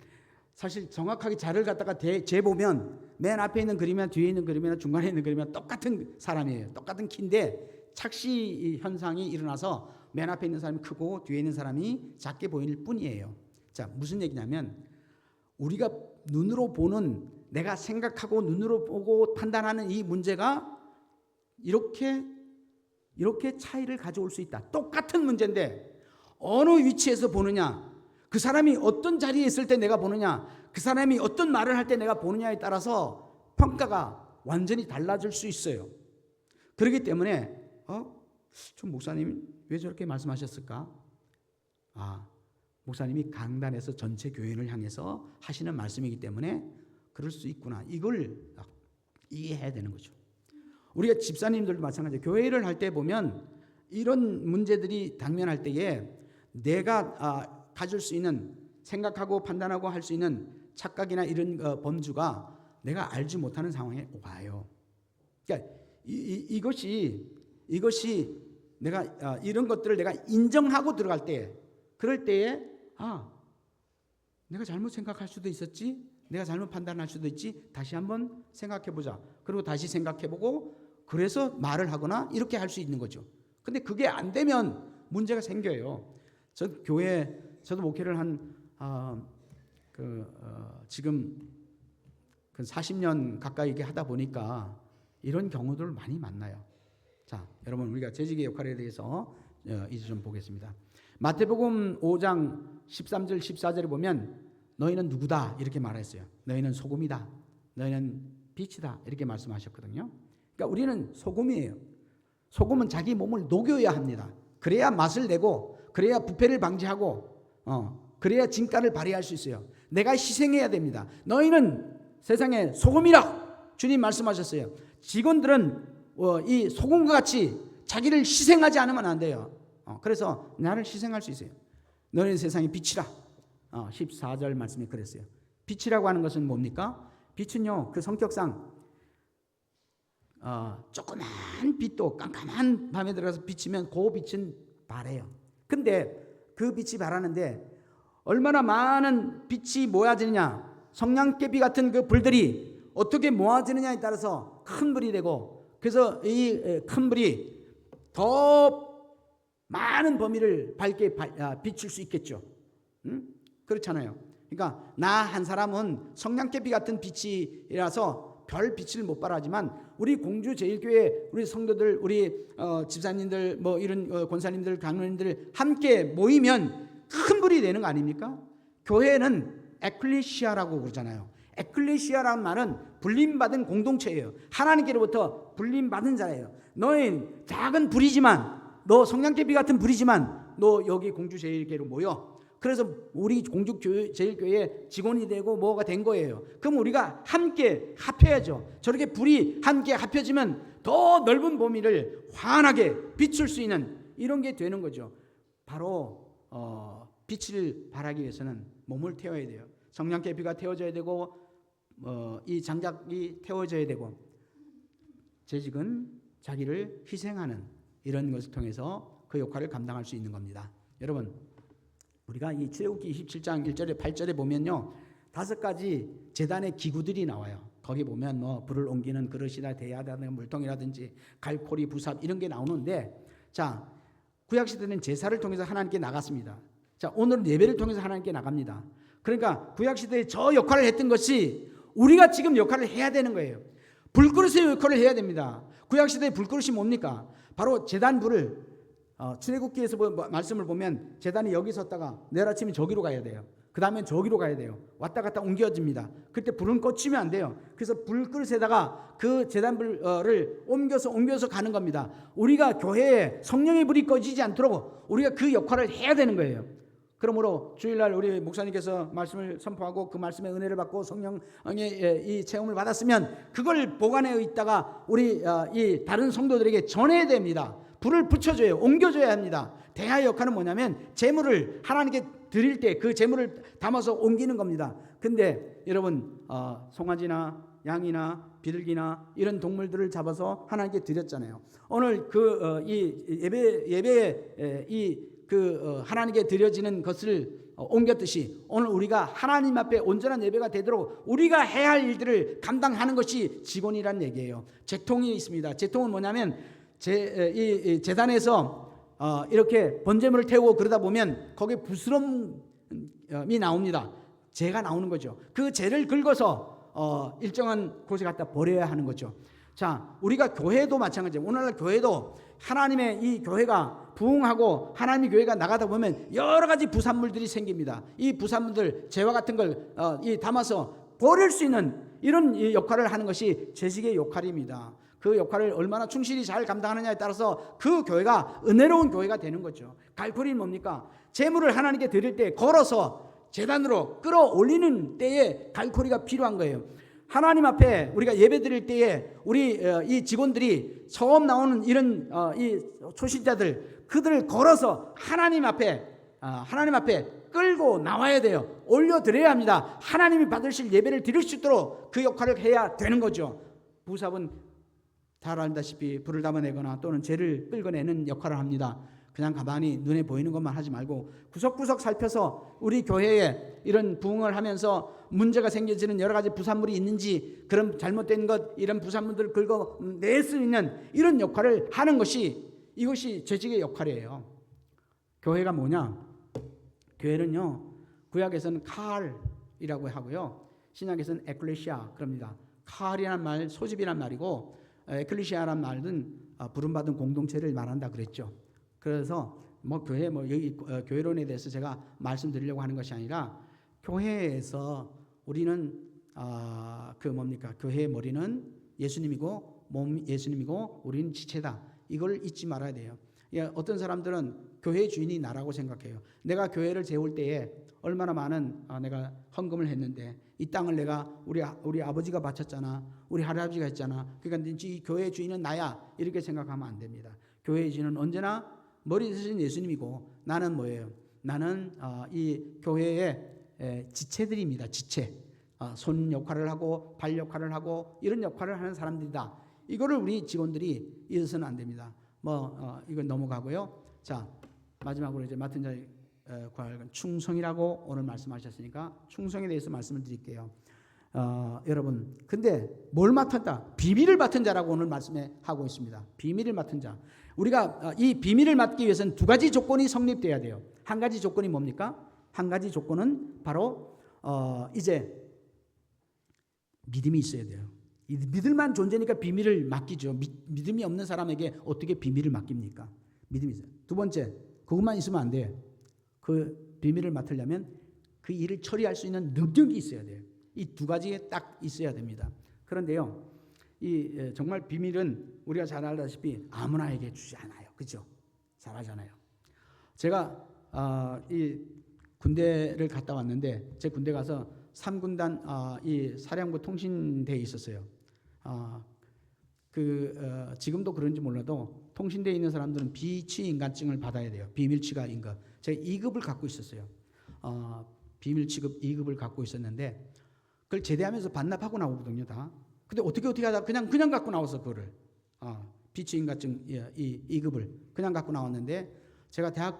사실 정확하게 자를 갖다가 재보면 맨 앞에 있는 그림이나 뒤에 있는 그림이나 중간에 있는 그림이나 똑같은 사람이에요. 똑같은 키인데 착시 현상이 일어나서 맨 앞에 있는 사람이 크고 뒤에 있는 사람이 작게 보일 뿐이에요. 자, 무슨 얘기냐면 우리가 눈으로 보는 내가 생각하고 눈으로 보고 판단하는 이 문제가 이렇게 차이를 가져올 수 있다. 똑같은 문제인데 어느 위치에서 보느냐, 그 사람이 어떤 자리에 있을 때 내가 보느냐, 그 사람이 어떤 말을 할 때 내가 보느냐에 따라서 평가가 완전히 달라질 수 있어요. 그렇기 때문에 좀 목사님이 왜 저렇게 말씀하셨을까? 목사님이 강단에서 전체 교인을 향해서 하시는 말씀이기 때문에 그럴 수 있구나. 이걸 이해해야 되는 거죠. 우리가 집사님들도 마찬가지예요. 교회를 할 때 보면 이런 문제들이 당면할 때에 내가 가질 수 있는 생각하고 판단하고 할 수 있는 착각이나 이런 범주가 내가 알지 못하는 상황에 와요. 그러니까 이것이 내가 이런 것들을 내가 인정하고 들어갈 때, 그럴 때에 내가 잘못 생각할 수도 있었지, 내가 잘못 판단할 수도 있지, 다시 한번 생각해 보자. 그리고 다시 생각해 보고 그래서 말을 하거나 이렇게 할 수 있는 거죠. 근데 그게 안 되면 문제가 생겨요. 저도 목회를 지금 40년 가까이 하다 보니까 이런 경우들을 많이 만나요. 자, 여러분, 우리가 재직의 역할에 대해서 이제 좀 보겠습니다. 마태복음 5장 13절 14절에 보면 너희는 누구다 이렇게 말했어요. 너희는 소금이다, 너희는 빛이다 이렇게 말씀하셨거든요. 그러니까 우리는 소금이에요. 소금은 자기 몸을 녹여야 합니다. 그래야 맛을 내고, 그래야 부패를 방지하고, 그래야 진가를 발휘할 수 있어요. 내가 희생해야 됩니다. 너희는 세상의 소금이라 주님 말씀하셨어요. 직원들은 이 소금과 같이 자기를 희생하지 않으면 안 돼요. 그래서 나를 희생할 수 있어요. 너희는 세상의 빛이라. 14절 말씀에 그랬어요. 빛이라고 하는 것은 뭡니까? 빛은요, 그 성격상 조그만 빛도 깜깜한 밤에 들어가서 비치면 그 빛은 바래요. 근데 그 빛이 바라는데 얼마나 많은 빛이 모아지느냐, 성냥개비 같은 그 불들이 어떻게 모아지느냐에 따라서 큰 불이 되고, 그래서 이 큰 불이 더 많은 범위를 밝게 비출 수 있겠죠. 그렇잖아요. 그러니까 나 한 사람은 성냥개비 같은 빛이라서 별 빛을 못 발하지만 우리 공주제일교회 우리 성도들, 우리 집사님들, 뭐 이런 권사님들, 강론님들 함께 모이면 큰 불이 되는 거 아닙니까? 교회는 에클레시아라고 그러잖아요. 에클레시아라는 말은 불림받은 공동체예요. 하나님께로부터 불림받은 자예요. 너는 작은 불이지만, 너 성냥개비 같은 불이지만 너 여기 공주제일교회로 모여. 그래서 우리 공주제일교회 직원이 되고 뭐가 된 거예요. 그럼 우리가 함께 합해야죠. 저렇게 불이 함께 합혀지면 더 넓은 범위를 환하게 비출 수 있는 이런 게 되는 거죠. 바로 빛을 발하기 위해서는 몸을 태워야 돼요. 성냥개비가 태워져야 되고, 이 장작이 태워져야 되고, 재직은 자기를 희생하는 이런 것을 통해서 그 역할을 감당할 수 있는 겁니다. 여러분, 우리가 이 출애굽기 27장 1절에 8절에 보면요, 5가지 제단의 기구들이 나와요. 거기 보면 뭐 불을 옮기는 그릇이나 대야라든지 물통이라든지 갈고리, 부삽 이런 게 나오는데, 자, 구약 시대는 제사를 통해서 하나님께 나갔습니다. 자, 오늘은 예배를 통해서 하나님께 나갑니다. 그러니까 구약 시대에 저 역할을 했던 것이 우리가 지금 역할을 해야 되는 거예요. 불그릇의 역할을 해야 됩니다. 구약 시대의 불그릇이 뭡니까? 바로 제단불을 출애굽기에서 말씀을 보면 제단이 여기 섰다가 내일 아침에 저기로 가야 돼요. 그 다음엔 저기로 가야 돼요. 왔다 갔다 옮겨집니다. 그때 불은 꺼치면 안 돼요. 그래서 불그릇에다가 그 제단불을 옮겨서 가는 겁니다. 우리가 교회에 성령의 불이 꺼지지 않도록 우리가 그 역할을 해야 되는 거예요. 그러므로 주일날 우리 목사님께서 말씀을 선포하고 그 말씀의 은혜를 받고 성령의 이 체험을 받았으면 그걸 보관해 있다가 우리 이 다른 성도들에게 전해야 됩니다. 불을 붙여줘요. 옮겨줘야 합니다. 대하의 역할은 뭐냐면 제물을 하나님께 드릴 때 그 제물을 담아서 옮기는 겁니다. 근데 여러분, 송아지나 양이나 비둘기나 이런 동물들을 잡아서 하나님께 드렸잖아요. 오늘 이 예배에 하나님께 드려지는 것을 옮겼듯이 오늘 우리가 하나님 앞에 온전한 예배가 되도록 우리가 해야 할 일들을 감당하는 것이 직원이라는 얘기예요. 제통이 있습니다. 제통은 뭐냐면 이 제단에서 이렇게 번제물을 태우고 그러다 보면 거기에 부스럼이 나옵니다. 재가 나오는 거죠. 그 재를 긁어서 일정한 곳에 갖다 버려야 하는 거죠. 자, 우리가 교회도 마찬가지예요. 오늘날 교회도 하나님의 이 교회가 부흥하고 하나님의 교회가 나가다 보면 여러 가지 부산물들이 생깁니다. 이 부산물들, 재와 같은 걸 담아서 버릴 수 있는 이런 역할을 하는 것이 재직의 역할입니다. 그 역할을 얼마나 충실히 잘 감당하느냐에 따라서 그 교회가 은혜로운 교회가 되는 거죠. 갈고리는 뭡니까? 재물을 하나님께 드릴 때 걸어서 제단으로 끌어올리는 때에 갈고리가 필요한 거예요. 하나님 앞에 우리가 예배 드릴 때에 우리 이 직원들이 처음 나오는 이런 이 초신자들, 그들을 걸어서 하나님 앞에 끌고 나와야 돼요. 올려드려야 합니다. 하나님이 받으실 예배를 드릴 수 있도록 그 역할을 해야 되는 거죠. 부삽은 잘 알다시피 불을 담아내거나 또는 재를 끌어내는 역할을 합니다. 그냥 가만히 눈에 보이는 것만 하지 말고 구석구석 살펴서 우리 교회에 이런 부흥을 하면서 문제가 생겨지는 여러 가지 부산물이 있는지, 그런 잘못된 것, 이런 부산물들을 긁어낼 수 있는 이런 역할을 하는 것이, 이것이 재직의 역할이에요. 교회가 뭐냐? 교회는요, 구약에서는 칼이라고 하고요, 신약에서는 에클레시아 그럽니다. 칼이란 말 소집이란 말이고, 에클레시아란 말은 부름받은 공동체를 말한다 그랬죠. 그래서 뭐 교회 여기 교회론에 대해서 제가 말씀드리려고 하는 것이 아니라, 교회에서 우리는 교회의 머리는 예수님이고 몸 예수님이고 우리는 지체다. 이걸 잊지 말아야 돼요. 어떤 사람들은 교회 주인이 나라고 생각해요. 내가 교회를 세울 때에 얼마나 많은 내가 헌금을 했는데, 이 땅을 내가 우리 아버지가 바쳤잖아, 우리 할아버지가 했잖아, 그러니까 이 교회의 주인은 나야, 이렇게 생각하면 안 됩니다. 교회의 주인은 언제나 머리 대신 예수님이고, 나는 뭐예요? 나는 이 교회의 지체들입니다. 지체. 손 역할을 하고 발 역할을 하고 이런 역할을 하는 사람들이다. 이거를 우리 직원들이 잊어서는 안 됩니다. 이건 넘어가고요. 자, 마지막으로 이제 맡은 자의 구할 충성이라고 오늘 말씀하셨으니까 충성에 대해서 말씀을 드릴게요. 여러분, 근데 뭘 맡았다? 비밀을 맡은 자라고 오늘 말씀에 하고 있습니다. 비밀을 맡은 자. 우리가 이 비밀을 맡기 위해서는 두 가지 조건이 성립돼야 돼요. 한 가지 조건이 뭡니까? 한 가지 조건은 바로 이제 믿음이 있어야 돼요. 이 믿을만 존재니까 비밀을 맡기죠. 믿음이 없는 사람에게 어떻게 비밀을 맡깁니까? 믿음이 있어요. 두 번째, 그것만 있으면 안 돼요. 그 비밀을 맡으려면 그 일을 처리할 수 있는 능력이 있어야 돼요. 이 두 가지에 딱 있어야 됩니다. 그런데요, 정말 비밀은 우리가 잘 알다시피 아무나에게 주지 않아요. 그렇죠? 잘 알잖아요. 제가 이 군대를 갔다 왔는데, 제 군대 가서 3군단 이 사령부 통신대에 있었어요. 지금도 그런지 몰라도 통신대에 있는 사람들은 비취 인간증을 받아야 돼요. 비밀 취가 인간. 제가 2급을 갖고 있었어요. 비밀 취급 2급을 갖고 있었는데, 그걸 제대하면서 반납하고 나오거든요, 다. 근데 어떻게 하다 그냥 갖고 나와서 그거를 비취 인간증 2급을 그냥 갖고 나왔는데, 제가 대학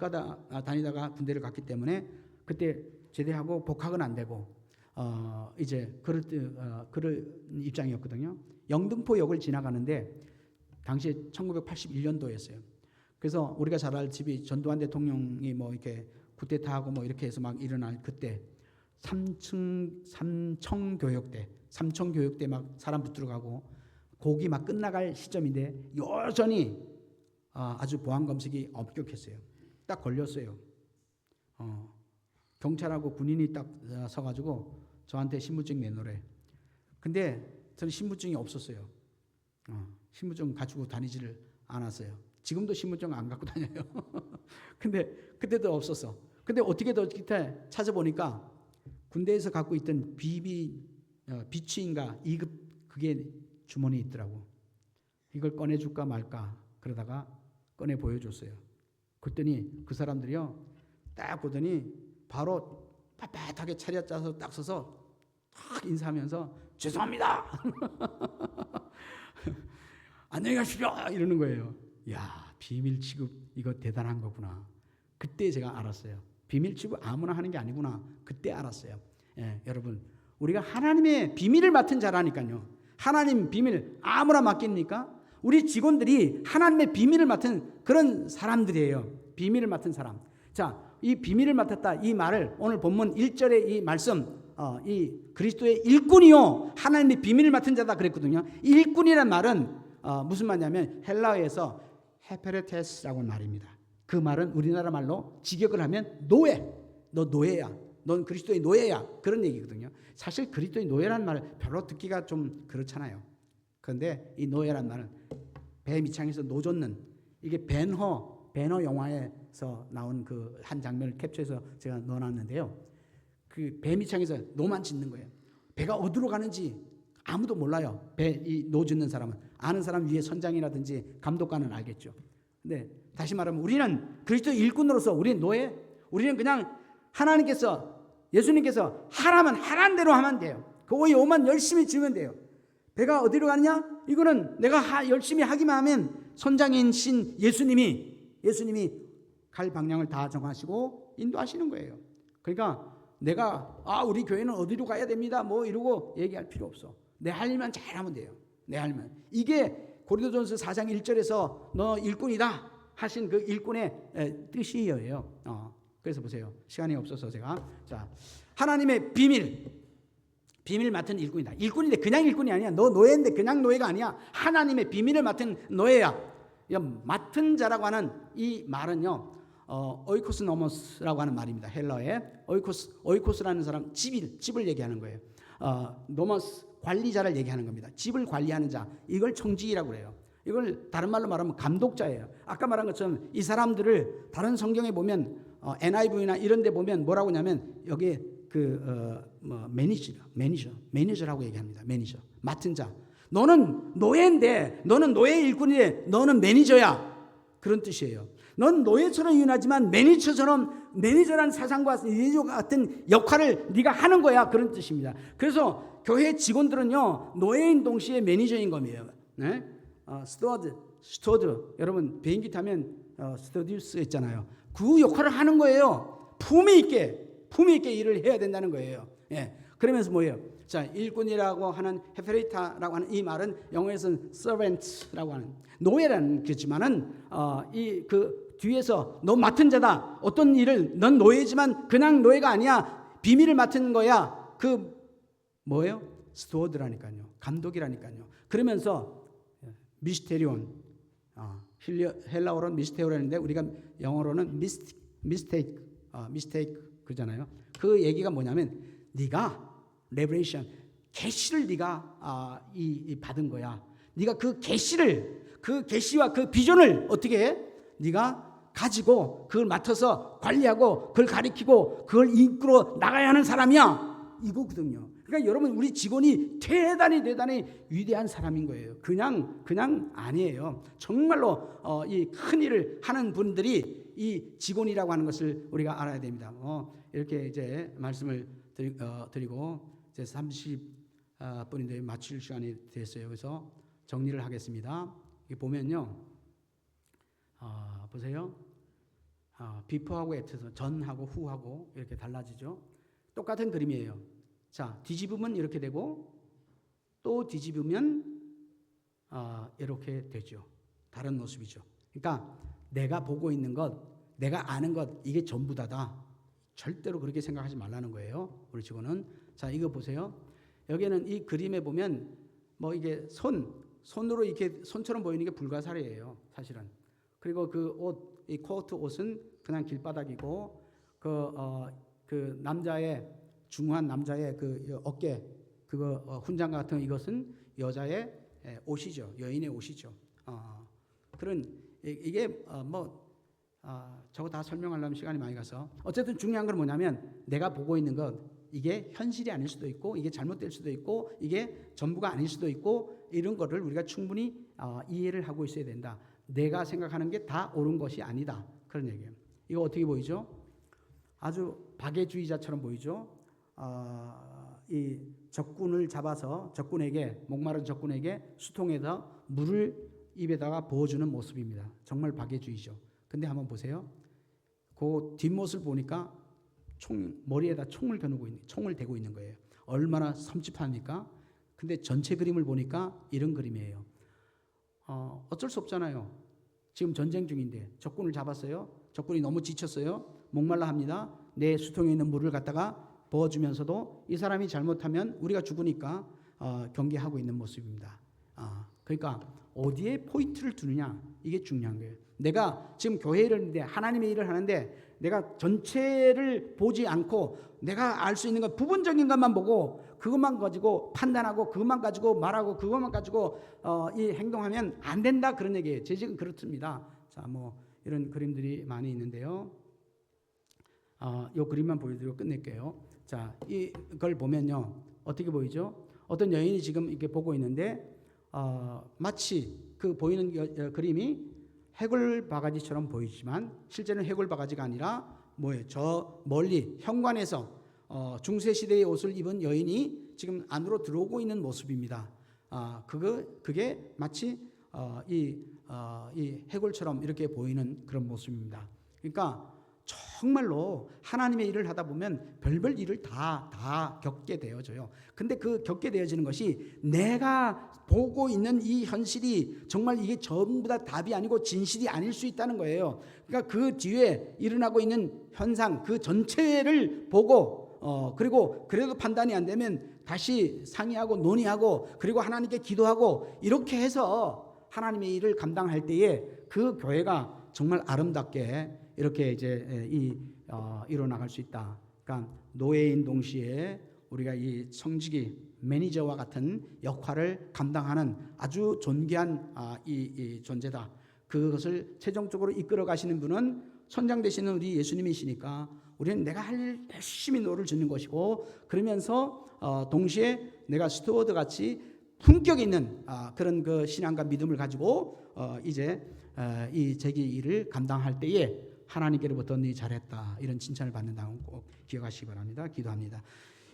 다니다가 군대를 갔기 때문에 그때 제대하고 복학은 안 되고 이제 그럴 입장이었거든요. 영등포역을 지나가는데 당시에 1981년도였어요. 그래서 우리가 잘 알다시피 전두환 대통령이 이렇게 쿠데타하고 이렇게 해서 막 일어날 그때 삼청교역대 막 사람 붙들어 가고 곡이 막 끝나갈 시점인데 여전히 아주 보안 검색이 엄격했어요. 딱 걸렸어요. 경찰하고 군인이 딱 서가지고 저한테 신분증 내놓으래. 근데 저는 신분증이 없었어요. 신분증 가지고 다니지를 않았어요. 지금도 신분증 안 갖고 다녀요. 근데 그때도 없었어. 근데 어떻게 찾아보니까 군대에서 갖고 있던 비취인가 2급 그게 주머니에 있더라고. 이걸 꺼내줄까 말까 그러다가 꺼내 보여줬어요. 그랬더니 그 사람들이요, 딱 보더니 바로 빳빳하게 차렷 짜서 딱 서서 딱 인사하면서 죄송합니다. 안녕히 가십시오. 이러는 거예요. 야, 비밀 취급 이거 대단한 거구나. 그때 제가 알았어요. 비밀 취급 아무나 하는 게 아니구나. 그때 알았어요. 여러분, 우리가 하나님의 비밀을 맡은 자라니까요. 하나님 비밀 아무나 맡깁니까? 우리 직원들이 하나님의 비밀을 맡은 그런 사람들이에요. 비밀을 맡은 사람. 자, 이 비밀을 맡았다 이 말을 오늘 본문 1절의 이 말씀, 이 그리스도의 일꾼이요 하나님의 비밀을 맡은 자다 그랬거든요. 일꾼이란 말은 무슨 말이냐면 헬라어에서 헤페레테스라고 말입니다. 그 말은 우리나라 말로 직역을 하면 노예. 너 노예야. 넌 그리스도의 노예야. 그런 얘기거든요. 사실 그리스도의 노예라는 말 별로 듣기가 좀 그렇잖아요. 그런데 이 노예라는 말은 배 밑창에서 노젓는, 이게 배너 영화에서 나온 그 한 장면을 캡처해서 제가 넣어놨는데요. 그 배 밑창에서 노만 짓는 거예요. 배가 어디로 가는지 아무도 몰라요. 이 노 짓는 사람은. 아는 사람 위에 선장이라든지 감독관은 알겠죠. 근데 다시 말하면 우리는 그리스도 일꾼으로서 우리는 노예. 우리는 그냥 예수님께서 하라면 하라는 대로 하면 돼요. 그 오만 열심히 지으면 돼요. 배가 어디로 가느냐? 이거는 내가 열심히 하기만 하면 선장인 신 예수님이 갈 방향을 다 정하시고 인도하시는 거예요. 그러니까 내가 우리 교회는 어디로 가야 됩니다 뭐 이러고 얘기할 필요 없어. 내 할 일만 잘하면 돼요. 내 할 일만. 이게 고린도전서 4장 1절에서 너 일꾼이다 하신 그 일꾼의 뜻이에요. 그래서 보세요. 시간이 없어서 제가 하나님의 비밀 맡은 일꾼이다. 일꾼인데 그냥 일꾼이 아니야. 너 노예인데 그냥 노예가 아니야. 하나님의 비밀을 맡은 노예야. 맡은 자라고 하는 이 말은요, 오이코스 노모스라고 하는 말입니다. 헬러에 오이코스라는 사람 집을 얘기하는 거예요. 노모스 관리자를 얘기하는 겁니다. 집을 관리하는 자, 이걸 청지기라고 그래요. 이걸 다른 말로 말하면 감독자예요. 아까 말한 것처럼 이 사람들을 다른 성경에 보면 NIV나 이런 데 보면 뭐라고 하냐면 여기에 매니저라고 얘기합니다. 매니저, 맡은 자. 너는 노예인데, 너는 노예 일꾼인데 너는 매니저야. 그런 뜻이에요. 넌 노예처럼 일하지만 매니저라는 사상과 매니저 같은 역할을 네가 하는 거야. 그런 뜻입니다. 그래서 교회 직원들은요, 노예인 동시에 매니저인 겁니다. 네? 스튜어드, 여러분 비행기 타면 스튜어디스 있잖아요. 그 역할을 하는 거예요. 품위 있게 일을 해야 된다는 거예요. 예. 그러면서 뭐예요? 자, 일꾼이라고 하는 헤페레이타라고 하는 이 말은 영어에서는 servants라고 하는 노예라는 거지만은 이 그 뒤에서 너 맡은 자다. 어떤 일을 넌 노예지만 그냥 노예가 아니야. 비밀을 맡은 거야. 그 뭐예요? 스튜어드라니까요. 감독이라니까요. 그러면서 미스테리온, 헬라어로는 미스테리온인데 우리가 영어로는 미스테이크 그러잖아요. 그 얘기가 뭐냐면 네가 레버레이션, 계시를 네가 받은 거야. 네가 그 계시와 그 비전을 어떻게 해? 네가 가지고 그걸 맡아서 관리하고 그걸 가리키고 그걸 이끌어 나가야 하는 사람이야. 이거거든요. 그러니까 여러분 우리 직원이 대단히 위대한 사람인 거예요. 그냥 아니에요. 정말로 이 큰 일을 하는 분들이 이 직원이라고 하는 것을 우리가 알아야 됩니다. 이렇게 이제 말씀을 드리고 이제 30분인데 마칠 시간이 됐어요. 그래서 정리를 하겠습니다. 여기 보면요, 보세요. 비포하고 애트에서 전하고 후하고 이렇게 달라지죠. 똑같은 그림이에요. 자, 뒤집으면 이렇게 되고 또 뒤집으면 이렇게 되죠. 다른 모습이죠. 그러니까 내가 보고 있는 것, 내가 아는 것, 이게 전부 다다. 절대로 그렇게 생각하지 말라는 거예요. 우리 직원은. 자, 이거 보세요. 여기는 이 그림에 보면 뭐 이게 손으로 이렇게 손처럼 보이는 게 불가사리예요, 사실은. 그리고 그 옷, 이 코트 옷은 그냥 길바닥이고 그 남자의 중후한 남자의 그 어깨 그거 훈장 같은 이것은 여자의 옷이죠. 여인의 옷이죠. 그런 이게 저거 다 설명하려면 시간이 많이 가서 어쨌든 중요한 건 뭐냐면 내가 보고 있는 것 이게 현실이 아닐 수도 있고 이게 잘못될 수도 있고 이게 전부가 아닐 수도 있고 이런 거를 우리가 충분히 이해를 하고 있어야 된다. 내가 생각하는 게 다 옳은 것이 아니다. 그런 얘기예요. 이거 어떻게 보이죠? 아주 박애주의자처럼 보이죠? 이 적군을 잡아서 목마른 적군에게 수통에다 물을 입에다가 부어주는 모습입니다. 정말 박애주의죠. 근데 한번 보세요. 그 뒷모습을 보니까 머리에다 총을 대고 있는 거예요. 얼마나 섬찟합니까? 근데 전체 그림을 보니까 이런 그림이에요. 어쩔 수 없잖아요. 지금 전쟁 중인데 적군을 잡았어요. 적군이 너무 지쳤어요. 목말라 합니다. 내 수통에 있는 물을 갖다가 부어주면서도 이 사람이 잘못하면 우리가 죽으니까 경계하고 있는 모습입니다. 그러니까 어디에 포인트를 두느냐 이게 중요한 거예요. 내가 지금 교회를 하는데 하나님의 일을 하는데 내가 전체를 보지 않고 내가 알 수 있는 것 부분적인 것만 보고 그것만 가지고 판단하고 그것만 가지고 말하고 그것만 가지고 이 행동하면 안 된다 그런 얘기예요. 제 지금 그렇습니다. 자, 뭐 이런 그림들이 많이 있는데요. 이 그림만 보여드리고 끝낼게요. 자, 이걸 보면요 어떻게 보이죠? 어떤 여인이 지금 이렇게 보고 있는데 마치 그 보이는 그림이 해골 바가지처럼 보이지만 실제는 해골 바가지가 아니라 뭐예요? 저 멀리 현관에서 중세 시대의 옷을 입은 여인이 지금 안으로 들어오고 있는 모습입니다. 그게 마치 이 해골처럼 이렇게 보이는 그런 모습입니다. 그러니까 정말로 하나님의 일을 하다 보면 별별 일을 다 겪게 되어져요. 근데 그 겪게 되어지는 것이 내가 보고 있는 이 현실이 정말 이게 전부 다 답이 아니고 진실이 아닐 수 있다는 거예요. 그러니까 그 뒤에 일어나고 있는 현상 그 전체를 보고 그리고 그래도 판단이 안 되면 다시 상의하고 논의하고 그리고 하나님께 기도하고 이렇게 해서 하나님의 일을 감당할 때에 그 교회가 정말 아름답게 이렇게 이제 이뤄나갈 수 있다. 그러니까 노예인 동시에 우리가 이 청지기 매니저와 같은 역할을 감당하는 아주 존귀한 이 존재다. 그것을 최종적으로 이끌어 가시는 분은 선장 되시는 우리 예수님이시니까 우리는 내가 할 일 열심히 노를 짓는 것이고 그러면서 동시에 내가 스튜어드 같이 품격 있는 그런 그 신앙과 믿음을 가지고 이제 이 제기 일을 감당할 때에 하나님께로부터 네 잘했다 이런 칭찬을 받는다고 꼭 기억하시기 바랍니다. 기도합니다.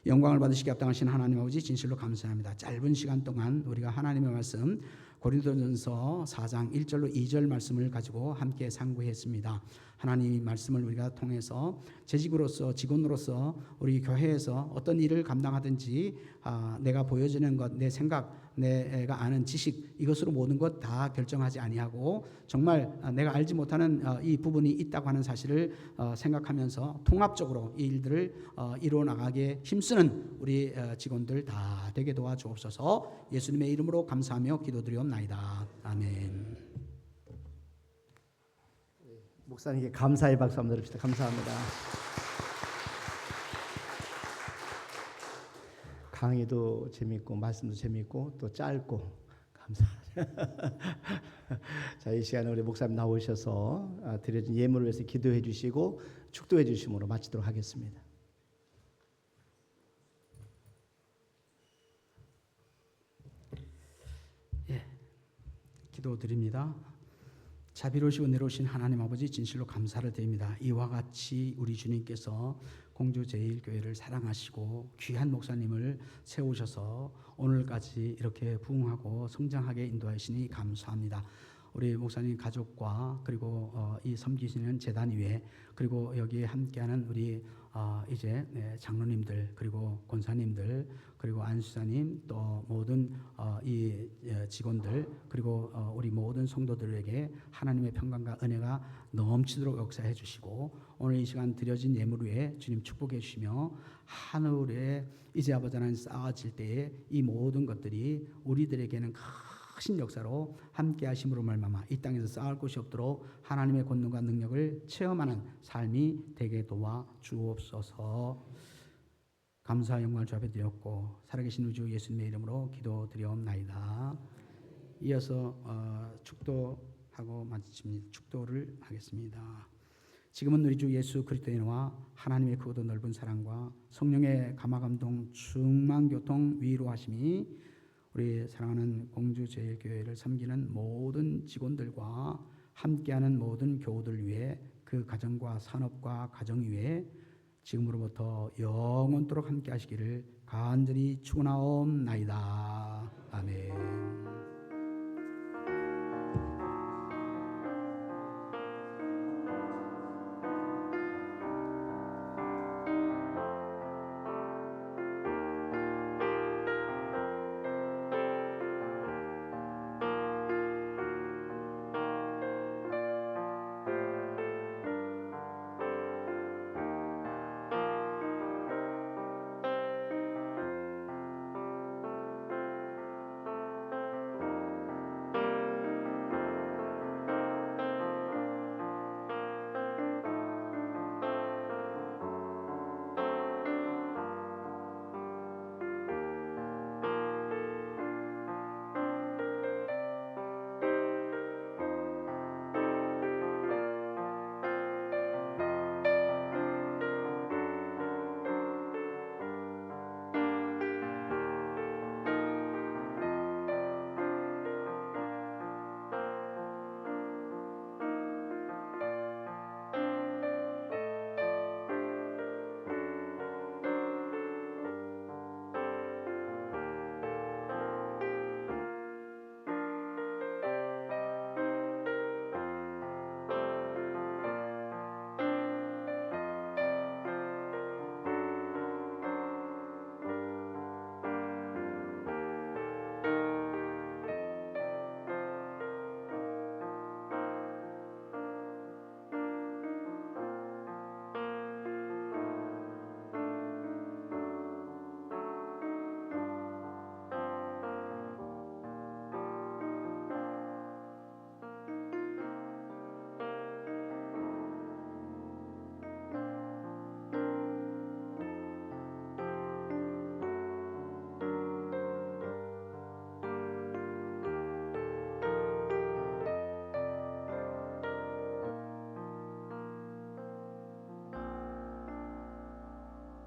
영광을 받으시기 합당하신 하나님 아버지 진실로 감사합니다. 짧은 시간 동안 우리가 하나님의 말씀 고린도전서 4장 1절로 2절 말씀을 가지고 함께 상고했습니다. 하나님의 말씀을 우리가 통해서 재직으로서 직원으로서 우리 교회에서 어떤 일을 감당하든지 내가 보여지는 것, 내 생각, 내가 아는 지식 이것으로 모든 것 다 결정하지 아니하고 정말 내가 알지 못하는 이 부분이 있다고 하는 사실을 생각하면서 통합적으로 이 일들을 이루어 나가게 힘쓰는 우리 직원들 다 되게 도와주옵소서. 예수님의 이름으로 감사하며 기도드리옵나이다. 아멘. 목사님께 감사의 박수 한번 드립시다. 감사합니다. 강의도 재밌고 말씀도 재밌고 또 짧고 감사합니다. 자, 이 시간에 우리 목사님 나오셔서 드려진 예물을 위해서 기도해 주시고 축도해 주심으로 마치도록 하겠습니다. 기도드립니다. 자비로우시고 내려오신 하나님 아버지 진실로 감사를 드립니다. 이와 같이 우리 주님께서 공주 제일교회를 사랑하시고 귀한 목사님을 세우셔서 오늘까지 이렇게 부흥하고 성장하게 인도하시니 감사합니다. 우리 목사님 가족과 그리고 이 섬기시는 재단 위에 그리고 여기에 함께하는 우리 이제 장로님들 그리고 권사님들 그리고 안수사님 또 모든 이 직원들 그리고 우리 모든 성도들에게 하나님의 평강과 은혜가 넘치도록 역사해 주시고 오늘 이 시간 드려진 예물 위에 주님 축복해 주시며 하늘에 이제 아버지 하나님 쌓아질 때에 이 모든 것들이 우리들에게는 크신 역사로 함께 하심으로 말미암아 이 땅에서 쌓을 곳이 없도록 하나님의 권능과 능력을 체험하는 삶이 되게 도와 주옵소서. 감사 영광을 주 앞에 드렸고 살아계신 우주 예수님의 이름으로 기도드리옵나이다. 이어서 축도하고 마칩니다. 축도를 하겠습니다. 지금은 우리 주 예수 그리스도의 은혜와 하나님의 크고도 넓은 사랑과 성령의 감화감동 충만교통 위로하심이 우리 사랑하는 공주제일교회를 섬기는 모든 직원들과 함께하는 모든 교우들 위해 그 가정과 산업과 가정 위에 지금으로부터 영원토록 함께 하시기를 간절히 축원하옵나이다. 아멘.